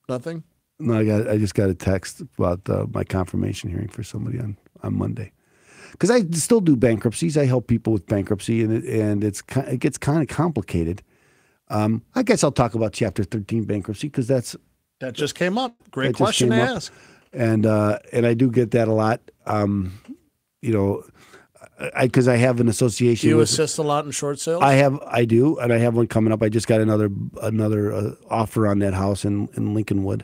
Nothing. No, I just got a text about my confirmation hearing for somebody on Monday. Because I still do bankruptcies. I help people with bankruptcy, and it gets kind of complicated. I guess I'll talk about Chapter 13 bankruptcy because that just came up. Great question to ask. And I do get that a lot. because I have an association. Do you with, assist a lot in short sales? I do, and I have one coming up. I just got another offer on that house in Lincolnwood,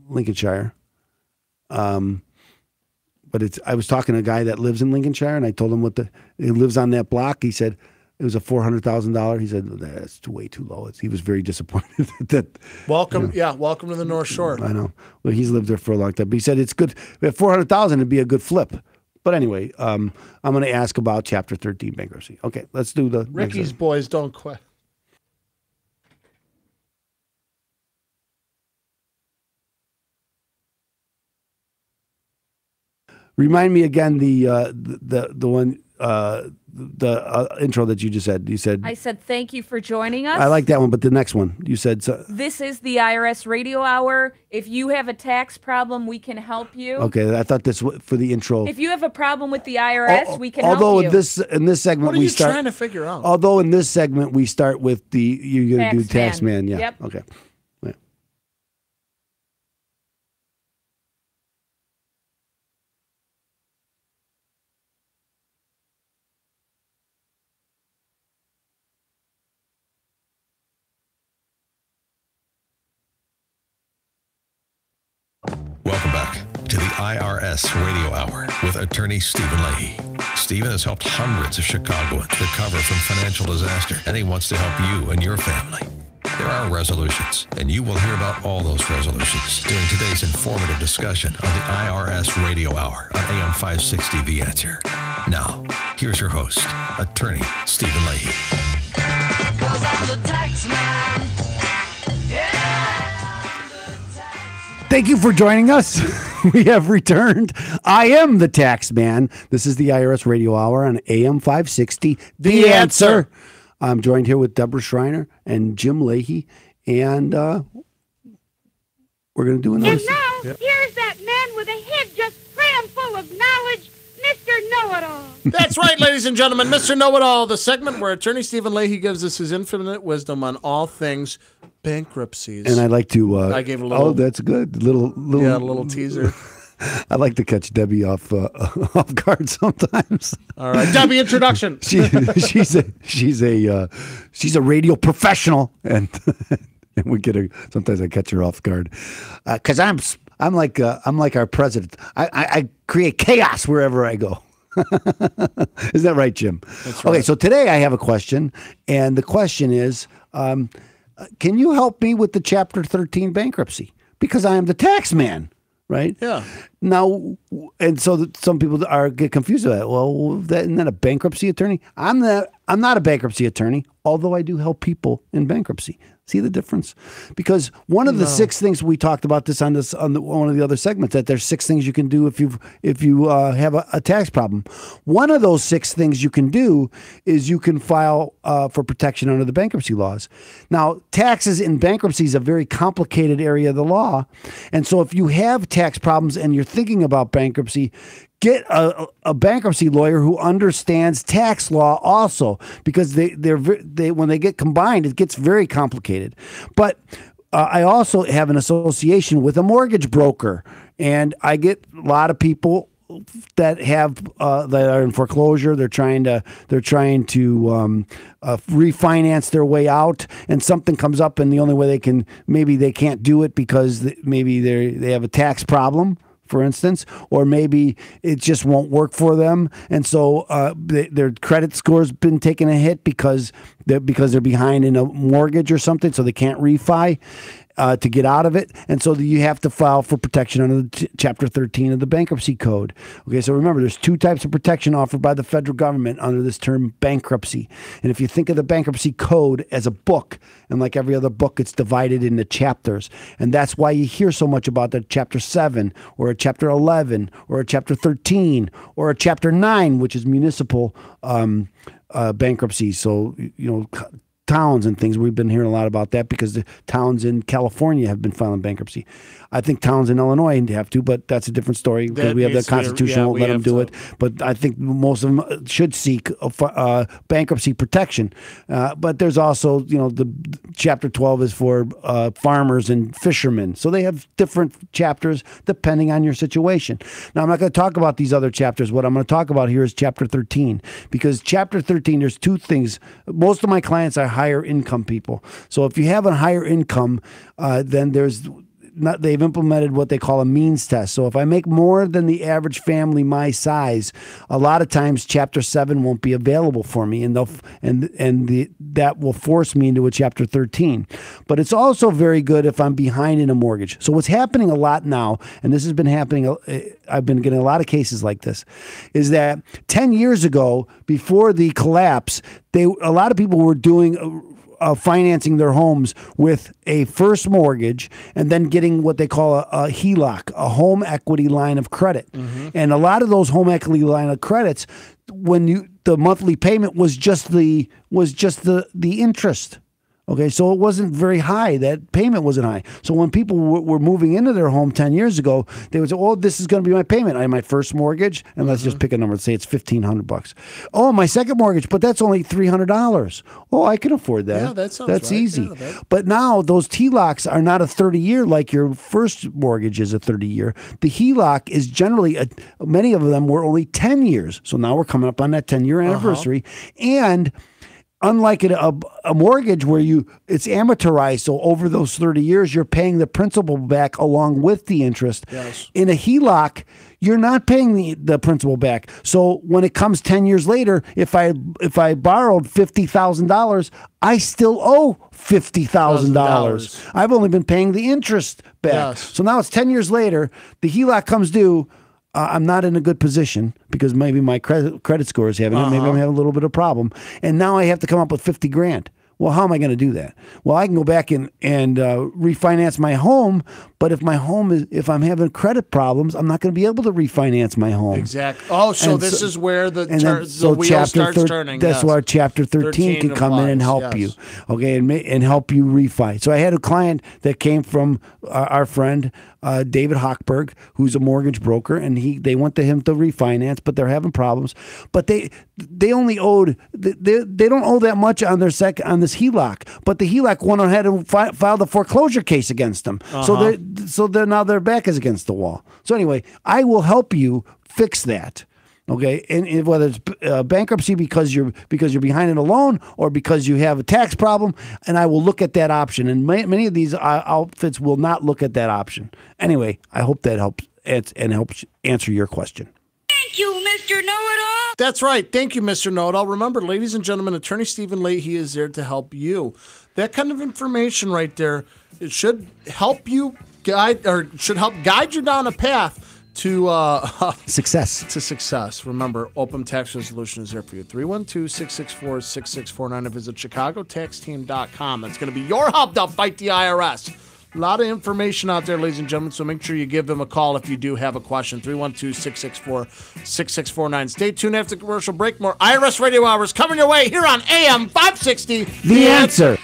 Lincolnshire. But I was talking to a guy that lives in Lincolnshire, and I told him he lives on that block. He said it was a $400,000. He said that's way too low. He was very disappointed that. Welcome to the North Shore. I know. Well, he's lived there for a long time. But he said it's good. At $400,000, it'd be a good flip. But anyway, I'm going to ask about Chapter 13 bankruptcy. Okay, let's do the Ricky's boys don't quit. Remind me again the one intro that you just said. You said I said thank you for joining us. I like that one, but the next one you said. This is the IRS Radio Hour. If you have a tax problem, we can help you. Okay, I thought this was for the intro. If you have a problem with the IRS, we can help you. Although in this segment what are you trying to figure out? Although in this segment we start with you're going to do tax man. Yeah. Yep. Okay. Yeah. Welcome back to the IRS Radio Hour with attorney Stephen Leahy. Stephen has helped hundreds of Chicagoans recover from financial disaster, and he wants to help you and your family. There are resolutions, and you will hear about all those resolutions during today's informative discussion on the IRS Radio Hour on AM 560 The Answer. Now, here's your host, attorney Stephen Leahy. 'Cause I'm the tax man. Thank you for joining us. We have returned. I am the tax man. This is the IRS Radio Hour on AM 560. The Answer. I'm joined here with Deborah Schreiner and Jim Leahy, and we're going to do another. And now, here's that man with a head just crammed full of knowledge, Mr. Know-It-All. That's right, ladies and gentlemen, Mr. Know-It-All, the segment where attorney Stephen Leahy gives us his infinite wisdom on all things bankruptcies. And I'd like to. I gave a little. Oh, that's good. Little. Yeah, a little teaser. I like to catch Debbie off guard sometimes. All right, Debbie, introduction. She's a radio professional, and we get her. Sometimes I catch her off guard because I'm like our president. I create chaos wherever I go. Is that right, Jim? That's right. Okay, so today I have a question, and the question is, can you help me with the Chapter 13 bankruptcy? Because I am the tax man, right? Yeah. Now, and so some people get confused with that. Well, isn't that a bankruptcy attorney? I'm not a bankruptcy attorney, although I do help people in bankruptcy. See the difference? Because one of the 6 things we talked about this on one of the other segments, that there's 6 things you can do if you have a tax problem. One of those 6 things you can do is you can file for protection under the bankruptcy laws. Now, taxes in bankruptcy is a very complicated area of the law, and so if you have tax problems and you're thinking about bankruptcy, get a bankruptcy lawyer who understands tax law also, because they when they get combined, it gets very complicated. But I also have an association with a mortgage broker, and I get a lot of people that are in foreclosure. They're trying to refinance their way out, and something comes up, and the only way they can't do it because maybe they have a tax problem, for instance, or maybe it just won't work for them, and so their credit score's been taking a hit because they're behind in a mortgage or something, so they can't refi to get out of it, and so you have to file for protection under Chapter 13 of the Bankruptcy Code. Okay, so remember, there's 2 types of protection offered by the federal government under this term bankruptcy, and if you think of the Bankruptcy Code as a book, and like every other book, it's divided into chapters, and that's why you hear so much about the Chapter 7, or a Chapter 11, or a Chapter 13, or a Chapter 9, which is municipal bankruptcy. So, towns and things. We've been hearing a lot about that because the towns in California have been filing bankruptcy. I think towns in Illinois have to, but that's a different story because we have the Constitution won't let them do it. But I think most of them should seek bankruptcy protection. But there's also, the Chapter 12 is for farmers and fishermen. So they have different chapters depending on your situation. Now, I'm not going to talk about these other chapters. What I'm going to talk about here is Chapter 13, because Chapter 13, there's two things. Most of my clients are higher income people. So if you have a higher income, then they've implemented what they call a means test. So if I make more than the average family my size, a lot of times Chapter 7 won't be available for me, and that will force me into a Chapter 13. But it's also very good if I'm behind in a mortgage. So what's happening a lot now, and this has been happening, I've been getting a lot of cases like this, is that 10 years ago, before the collapse, a lot of people were doing financing their homes with a first mortgage and then getting what they call a HELOC, a home equity line of credit. Mm-hmm. And a lot of those home equity line of credits, the monthly payment was just the interest. Okay, so it wasn't very high. That payment wasn't high. So when people were moving into their home 10 years ago, they would say, "Oh, this is going to be my payment. I have my first mortgage, and let's just pick a number and say it's $1,500. Oh, my second mortgage, but that's only $300. Oh, I can afford that. Yeah, that's right. Easy. Yeah, but now those HELOCs are not a 30-year like your first mortgage is a 30-year. The HELOC is generally many of them were only 10 years. So now we're coming up on that 10-year anniversary, and unlike a mortgage where it's amortized, so over those 30 years, you're paying the principal back along with the interest. Yes. In a HELOC, you're not paying the principal back. So when it comes 10 years later, if I borrowed $50,000, I still owe $50,000. I've only been paying the interest back. Yes. So now it's 10 years later, the HELOC comes due. I'm not in a good position because maybe my credit score is having it. Maybe I'm having a little bit of problem. And now I have to come up with $50,000. Well, how am I going to do that? Well, I can go back and refinance my home, but if I'm having credit problems, I'm not going to be able to refinance my home. Exactly. Oh, so this is where the wheel starts turning. That's why Chapter 13 can come in and help you, okay, and help you refi. So I had a client that came from our friend David Hochberg, who's a mortgage broker, and they went to him to refinance, but they're having problems. But they only owed they don't owe that much on this HELOC, but the HELOC went ahead and filed a foreclosure case against them. So now their back is against the wall. So anyway, I will help you fix that. Okay, and whether it's bankruptcy because you're behind in a loan or because you have a tax problem, and I will look at that option. And many of these outfits will not look at that option. Anyway, I hope that helps answer your question. Thank you, Mr. Know-It-All. That's right. Thank you, Mr. Know-It-All. Remember, ladies and gentlemen, Attorney Stephen Leahy is there to help you. That kind of information right there, it should help you guide you down a path to success. Remember, Open Tax Resolution is there for you. 312-664-6649 to visit ChicagoTaxTeam.com. That's going to be your help to fight the IRS. A lot of information out there, ladies and gentlemen, so make sure you give them a call if you do have a question. 312-664-6649. Stay tuned after the commercial break. More IRS Radio Hours coming your way here on AM 560. The Answer.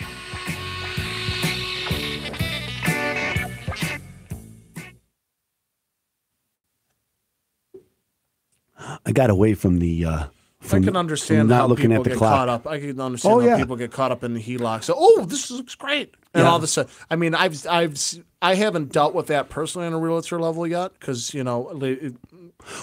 I got away from the. I can understand not how looking people at the get clock. caught up. I can understand how people get caught up in the HELOC. So, this looks great, and all of a sudden, I mean, I haven't dealt with that personally on a realtor level yet because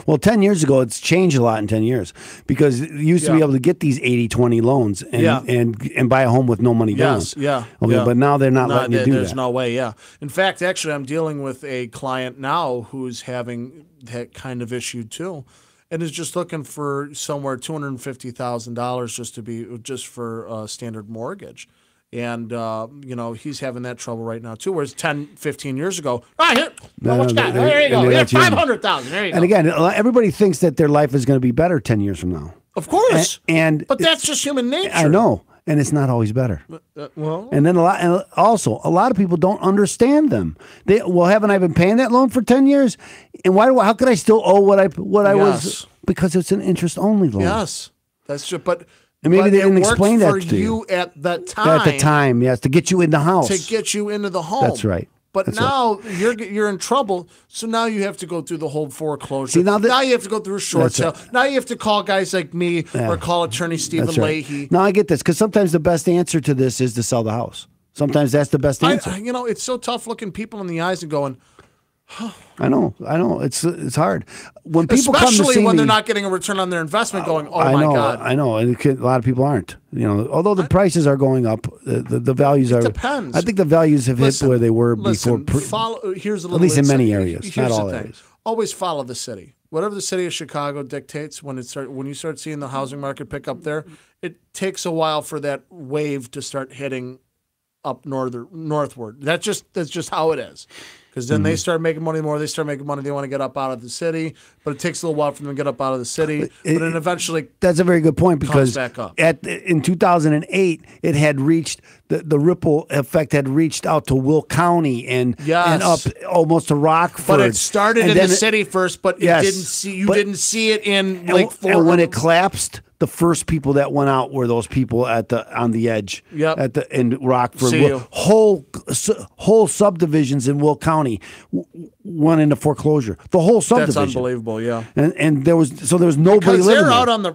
well, 10 years ago, it's changed a lot in 10 years because you used to be able to get these 80-20 loans and buy a home with no money down. Yes, yeah. Okay, but now they're not letting you do that. There's no way, In fact, actually, I'm dealing with a client now who's having that kind of issue too. And is just looking for somewhere $250,000 just for a standard mortgage. And, he's having that trouble right now, too, whereas 10, 15 years ago, there you go. Here's $500,000. There you go. And again, everybody thinks that their life is going to be better 10 years from now. Of course. But that's just human nature. I know. And it's not always better. And then a lot of people don't understand them. Haven't I been paying that loan for 10 years? And how could I still owe what I was? Because it's an interest only loan. Yes, that's true. But And maybe But they it didn't worked explain that for to you at that time. At the time, yes, to get you in the house. To get you into the home. That's right. But That's now you're in trouble, so now you have to go through the whole foreclosure. See, now you have to go through a short sale. right. Now you have to call guys like me or call attorney Stephen That's right. Leahy. Now I get this, because sometimes the best answer to this is to sell the house. Sometimes that's the best answer. It's so tough looking people in the eyes and going, I know. It's hard when people come to especially see when me, they're not getting a return on their investment. Going, oh I my know, God, I know, and a lot of people aren't. Although the prices are going up, the values are. Depends. I think the values have hit where they were before. Here's a little at least in many insight. areas, Here's not the all thing. areas. Always follow the city. Whatever the city of Chicago dictates, when you start seeing the housing market pick up there, it takes a while for that wave to start hitting up northward. That's just how it is. Because then they start making money more. They start making money. They want to get up out of the city, but it takes a little while for them to get up out of the city. But then eventually, that's a very good point, because back up. In 2008, it had reached the ripple effect had reached out to Will County and up almost to Rockford. But it started and in then the city first, but didn't see it in Lake Forest. And when it collapsed, the first people that went out were those people on the edge. Yep. In Rockford. See you. Whole subdivisions in Will County went into foreclosure. The whole subdivision. That's unbelievable. Yeah. And there was nobody because living they're there. out on the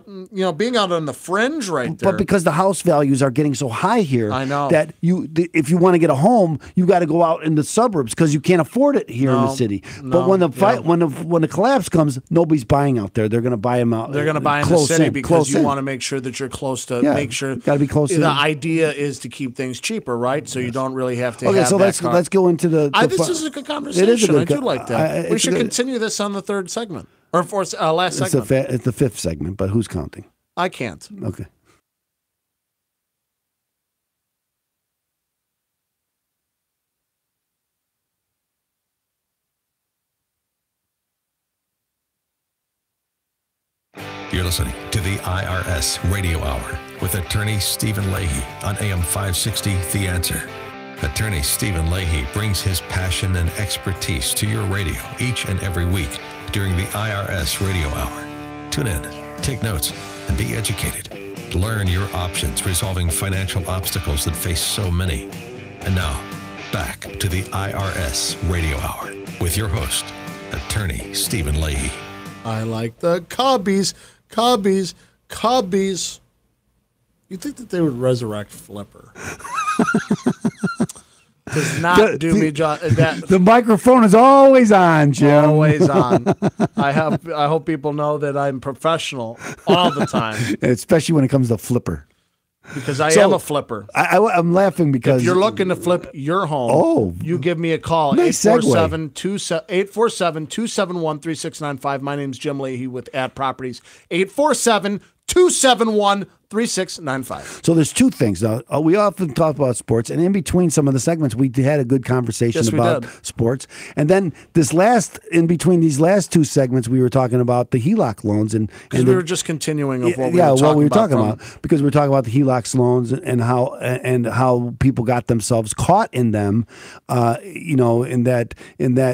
being out on the fringe right there. But because the house values are getting so high here, I know that if you want to get a home, you got to go out in the suburbs because you can't afford it here in the city. But when the collapse comes, nobody's buying out there. They're going to buy them out. They're going to buy in the city because you want to make sure that you're close to make sure. Got to be close. The idea is to keep things cheaper, right? So you don't really have to. Okay, have so that let's go into the. This is a good conversation. It is a good. I do like that. We should continue this on the third segment or last segment. It's the fifth segment, but who's counting? I can't. Okay. You're listening to the IRS Radio Hour with attorney Stephen Leahy on AM 560, The Answer. Attorney Stephen Leahy brings his passion and expertise to your radio each and every week during the IRS Radio Hour. Tune in, take notes, and be educated. Learn your options resolving financial obstacles that face so many. And now, back to the IRS Radio Hour with your host, attorney Stephen Leahy. I like the Cubbies. You think that they would resurrect Flipper? Does not do me job. The microphone is always on, Jim. Always on. I hope people know that I'm professional all the time, especially when it comes to Flipper. Because I am a flipper. I'm laughing because if you're looking to flip your home, you give me a call. Nice 847-271-3695. My name's Jim Leahy with Ad Properties. 847-271-3695. So there's two things. Now, we often talk about sports, and in between some of the segments, we had a good conversation about sports. And then in between these last two segments, we were talking about the HELOC loans, and we were just continuing of what we were talking about. Because we were talking about the HELOC loans and how people got themselves caught in them. In that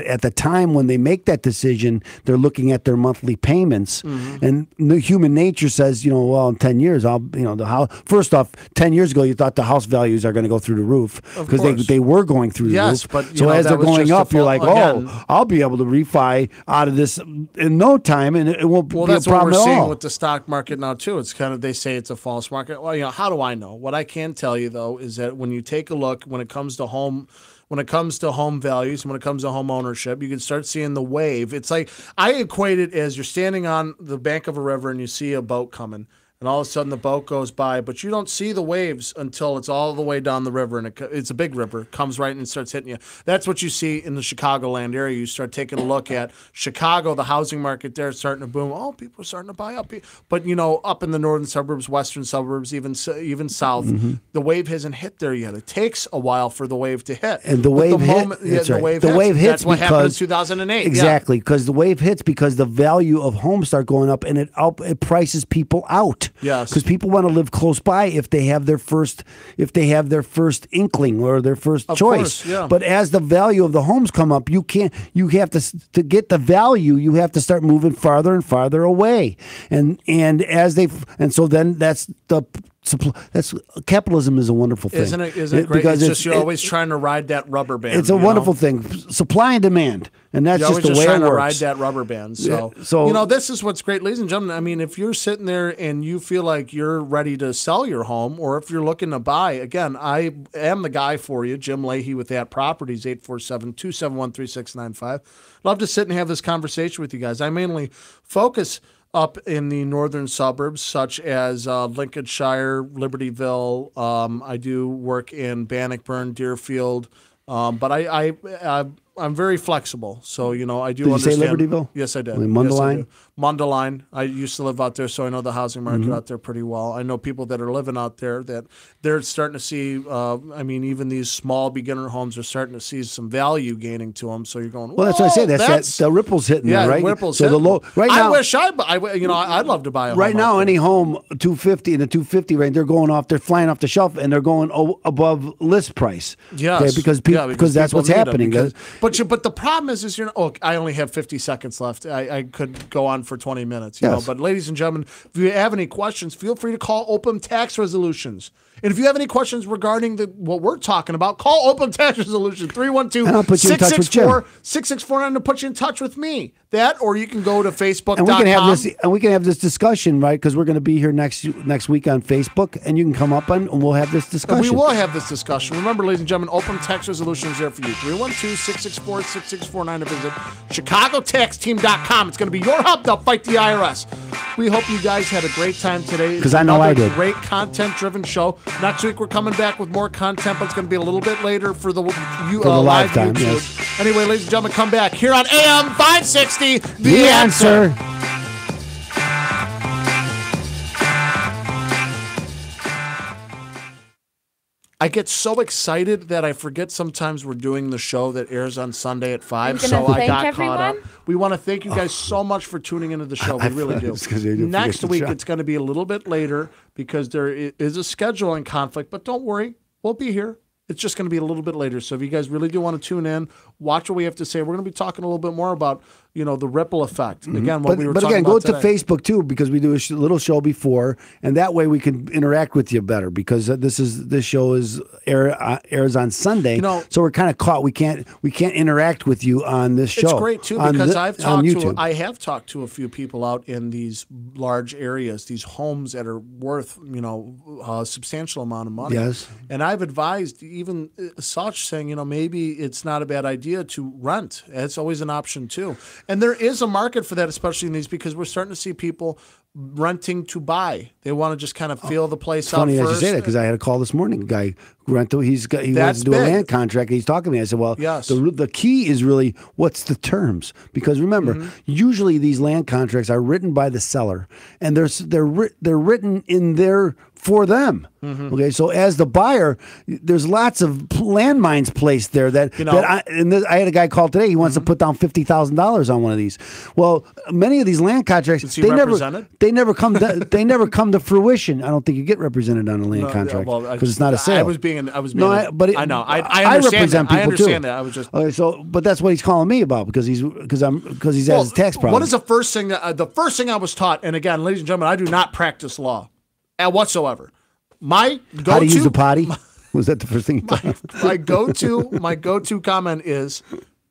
at the time when they make that decision, they're looking at their monthly payments, and the human nature says, well, in 10 years, the house. First off, 10 years ago, you thought the house values are going to go through the roof because they were going through the roof. But so as they're going up, you're like, I'll be able to refi out of this in no time, and it won't be a problem at all. Well, that's what we're seeing with the stock market now too. It's kind of, they say it's a false market. Well, how do I know? What I can tell you though is that when you take a look, when it comes to home values, when it comes to home ownership, you can start seeing the wave. It's like, I equate it as you're standing on the bank of a river and you see a boat coming. And all of a sudden the boat goes by, but you don't see the waves until it's all the way down the river, and it's a big river, comes right and starts hitting you. That's what you see in the Chicagoland area. You start taking a look at Chicago, the housing market there is starting to boom. Oh, people are starting to buy up. But, up in the northern suburbs, western suburbs, even south, the wave hasn't hit there yet. It takes a while for the wave to hit. And the wave hits. That's what happened in 2008. Exactly, because the wave hits because the value of homes start going up, and it prices people out. Yes. because people want to live close by if they have their first inkling or their first Of choice. course, yeah. But as the value of the homes come up, you have to get the value, you have to start moving farther and farther away, and so then that's capitalism is a wonderful thing, Isn't it great? Because It's just you're always trying to ride that rubber band. it's a wonderful thing, supply and demand, and that's You're just always the way trying it to works. ride that rubber band. So, so this is what's great, ladies and gentlemen. I mean, if you're sitting there and you feel like you're ready to sell your home, or if you're looking to buy, again, I am the guy for you, Jim Leahy with That Properties, 847-271-3695. Love to sit and have this conversation with you guys. I mainly focus up in the northern suburbs, such as Lincolnshire, Libertyville. I do work in Bannockburn, Deerfield, but I'm very flexible. So, I do Did you understand. say Libertyville? Yes, I did. Mundelein? Yes, I do. Mundelein. I used to live out there, so I know the housing market out there pretty well. I know people that are living out there that they're starting to see, even these small beginner homes are starting to see some value gaining to them. So you're going, well, that's what I say. That's the ripple's hitting there, right? Ripple's so hitting. the low right now. I wish I'd love to buy a home. Right now, out any home 250 in the 250 range, they're flying off the shelf, and they're going above list price. Yes, okay? because that's people what's need them. happening. But the problem is I only have 50 seconds left. I could go on for 20 minutes. Yes. But ladies and gentlemen, if you have any questions, feel free to call Open Tax Resolutions. And if you have any questions regarding what we're talking about, call Open Tax Resolution 312-664-6649 to put you in touch with me. That, or you can go to Facebook.com. And we can have this discussion, right? Because we're going to be here next week on Facebook, and you can come up and we'll have this discussion. We will have this discussion. Remember, ladies and gentlemen, Open Tax Resolution is there for you. 312-664-6649 to visit ChicagoTaxTeam.com. It's going to be your help to fight the IRS. We hope you guys had a great time today. Because I know I did. Great content-driven show. Next week we're coming back with more content, but it's going to be a little bit later for the live time, YouTube. yes. Anyway, ladies and gentlemen, come back here on AM 560. The answer. I get so excited that I forget sometimes we're doing the show that airs on Sunday at 5. You're So gonna I thank got everyone? caught up. We want to thank you guys so much for tuning into the show. We really do. Next week, it's going to be a little bit later because there is a scheduling conflict, but don't worry. We'll be here. It's just going to be a little bit later. So if you guys really do want to tune in, watch what we have to say. We're going to be talking a little bit more about, the ripple effect. Again, what we were talking go about to today. Facebook too, because we do a little show before, and that way we can interact with you better. Because this show airs on Sunday, so we're kind of caught. We can't interact with you on this show. It's great too because I have talked to a few people out in these large areas, these homes that are worth a substantial amount of money. Yes, and I've advised even such saying maybe it's not a bad idea to rent. It's always an option too. And there is a market for that, especially in these, because we're starting to see people renting to buy. They want to just kind of feel the place out funny first. Funny you say that because I had a call this morning. A guy rental. He wants to do a land contract. And he's talking to me. I said, "Well, yes. the key is really what's the terms, because remember, usually these land contracts are written by the seller, and they're written in their for them. Okay, so as the buyer, there's lots of landmines placed there that I had a guy call today. He wants to put down $50,000 on one of these. Well, many of these land contracts they never come to fruition. I don't think you get represented on a land contract because it's not a sale. I know. I represent people understand too. That. I was just okay. But that's what he's calling me about because he's has his tax problem. What is the first thing I was taught? And again, ladies and gentlemen, I do not practice law whatsoever. My go-to, how to use a potty? Was that the first thing you taught? my go-to comment is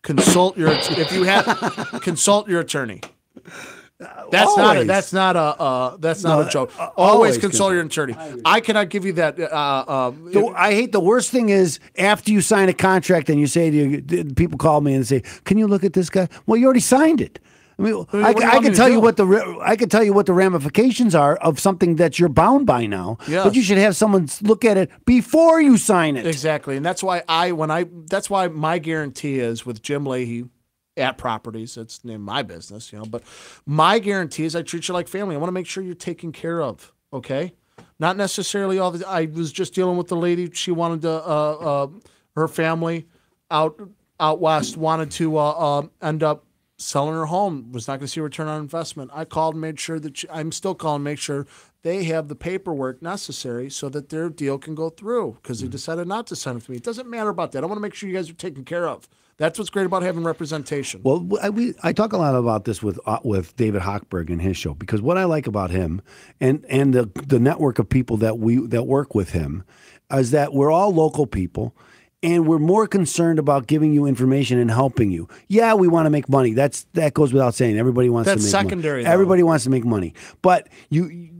consult your attorney. That's not a joke. Always consult your attorney. I cannot give you that. I hate the worst thing is after you sign a contract and you say people call me and say, "Can you look at this guy?" Well, you already signed it. I mean, I can tell you what the ramifications are of something that you're bound by now. Yes. But you should have someone look at it before you sign it. Exactly, and that's why that's why my guarantee is with Jim Leahy at Properties. It's in my business, But my guarantee is I treat you like family. I want to make sure you're taken care of. Okay, not necessarily all the. I was just dealing with the lady. She wanted to her family out west wanted to end up selling her home, was not going to see a return on investment. I called and made sure that I'm still calling, make sure they have the paperwork necessary so that their deal can go through because they decided not to send it to me. It doesn't matter about that. I want to make sure you guys are taken care of. That's what's great about having representation. Well, I talk a lot about this with David Hochberg in his show, because what I like about him and the network of people that work with him is that we're all local people. And we're more concerned about giving you information and helping you. Yeah, we want to make money. That goes without saying. Everybody wants to make money. That's secondary. Everybody wants to make money. But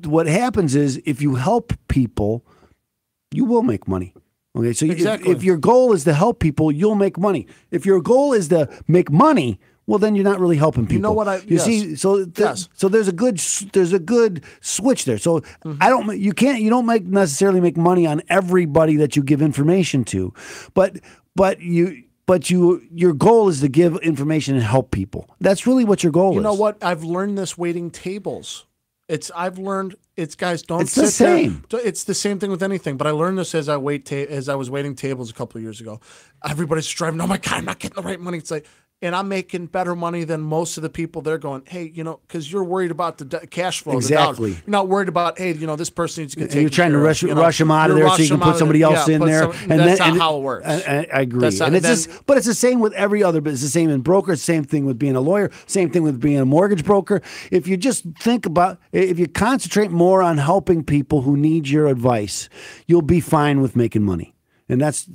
what happens is if you help people, you will make money. Okay, so if your goal is to help people, you'll make money. If your goal is to make money, well, then you're not really helping people. You know what see? So there's a good switch there. So you don't necessarily make money on everybody that you give information to, but your goal is to give information and help people. That's really what your goal is. You know what? I've learned this waiting tables. Guys, don't It's the same. It's the same thing with anything. But I learned this as I was waiting tables a couple of years ago. Everybody's striving. Oh my God, I'm not getting the right money. It's like, and I'm making better money than most of the people. They're going, hey, because you're worried about the cash flow. Exactly. You're not worried about, hey, this person needs to get taken You're trying to rush them out of there so you can put somebody else in there. That's not how it works. I agree. But it's the same with every other business. It's the same in broker. It's the same thing with being a lawyer. Same thing with being a mortgage broker. If you just if you concentrate more on helping people who need your advice, you'll be fine with making money. And that's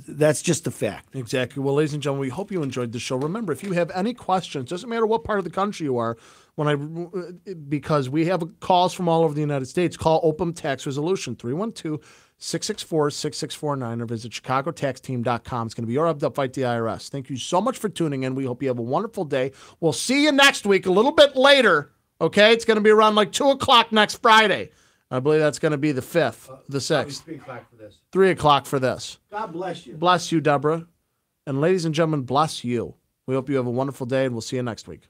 just a fact. Exactly. Well, ladies and gentlemen, we hope you enjoyed the show. Remember, if you have any questions, doesn't matter what part of the country you are, because we have calls from all over the United States, call Open Tax Resolution 312-664-6649 or visit chicagotaxteam.com. It's going to be your up to fight the IRS. Thank you so much for tuning in. We hope you have a wonderful day. We'll see you next week, a little bit later. Okay, it's going to be around like 2 o'clock next Friday. I believe that's going to be the 5th, the 6th. 3 o'clock for this. 3 o'clock for this. God bless you. Bless you, Deborah. And ladies and gentlemen, bless you. We hope you have a wonderful day, and we'll see you next week.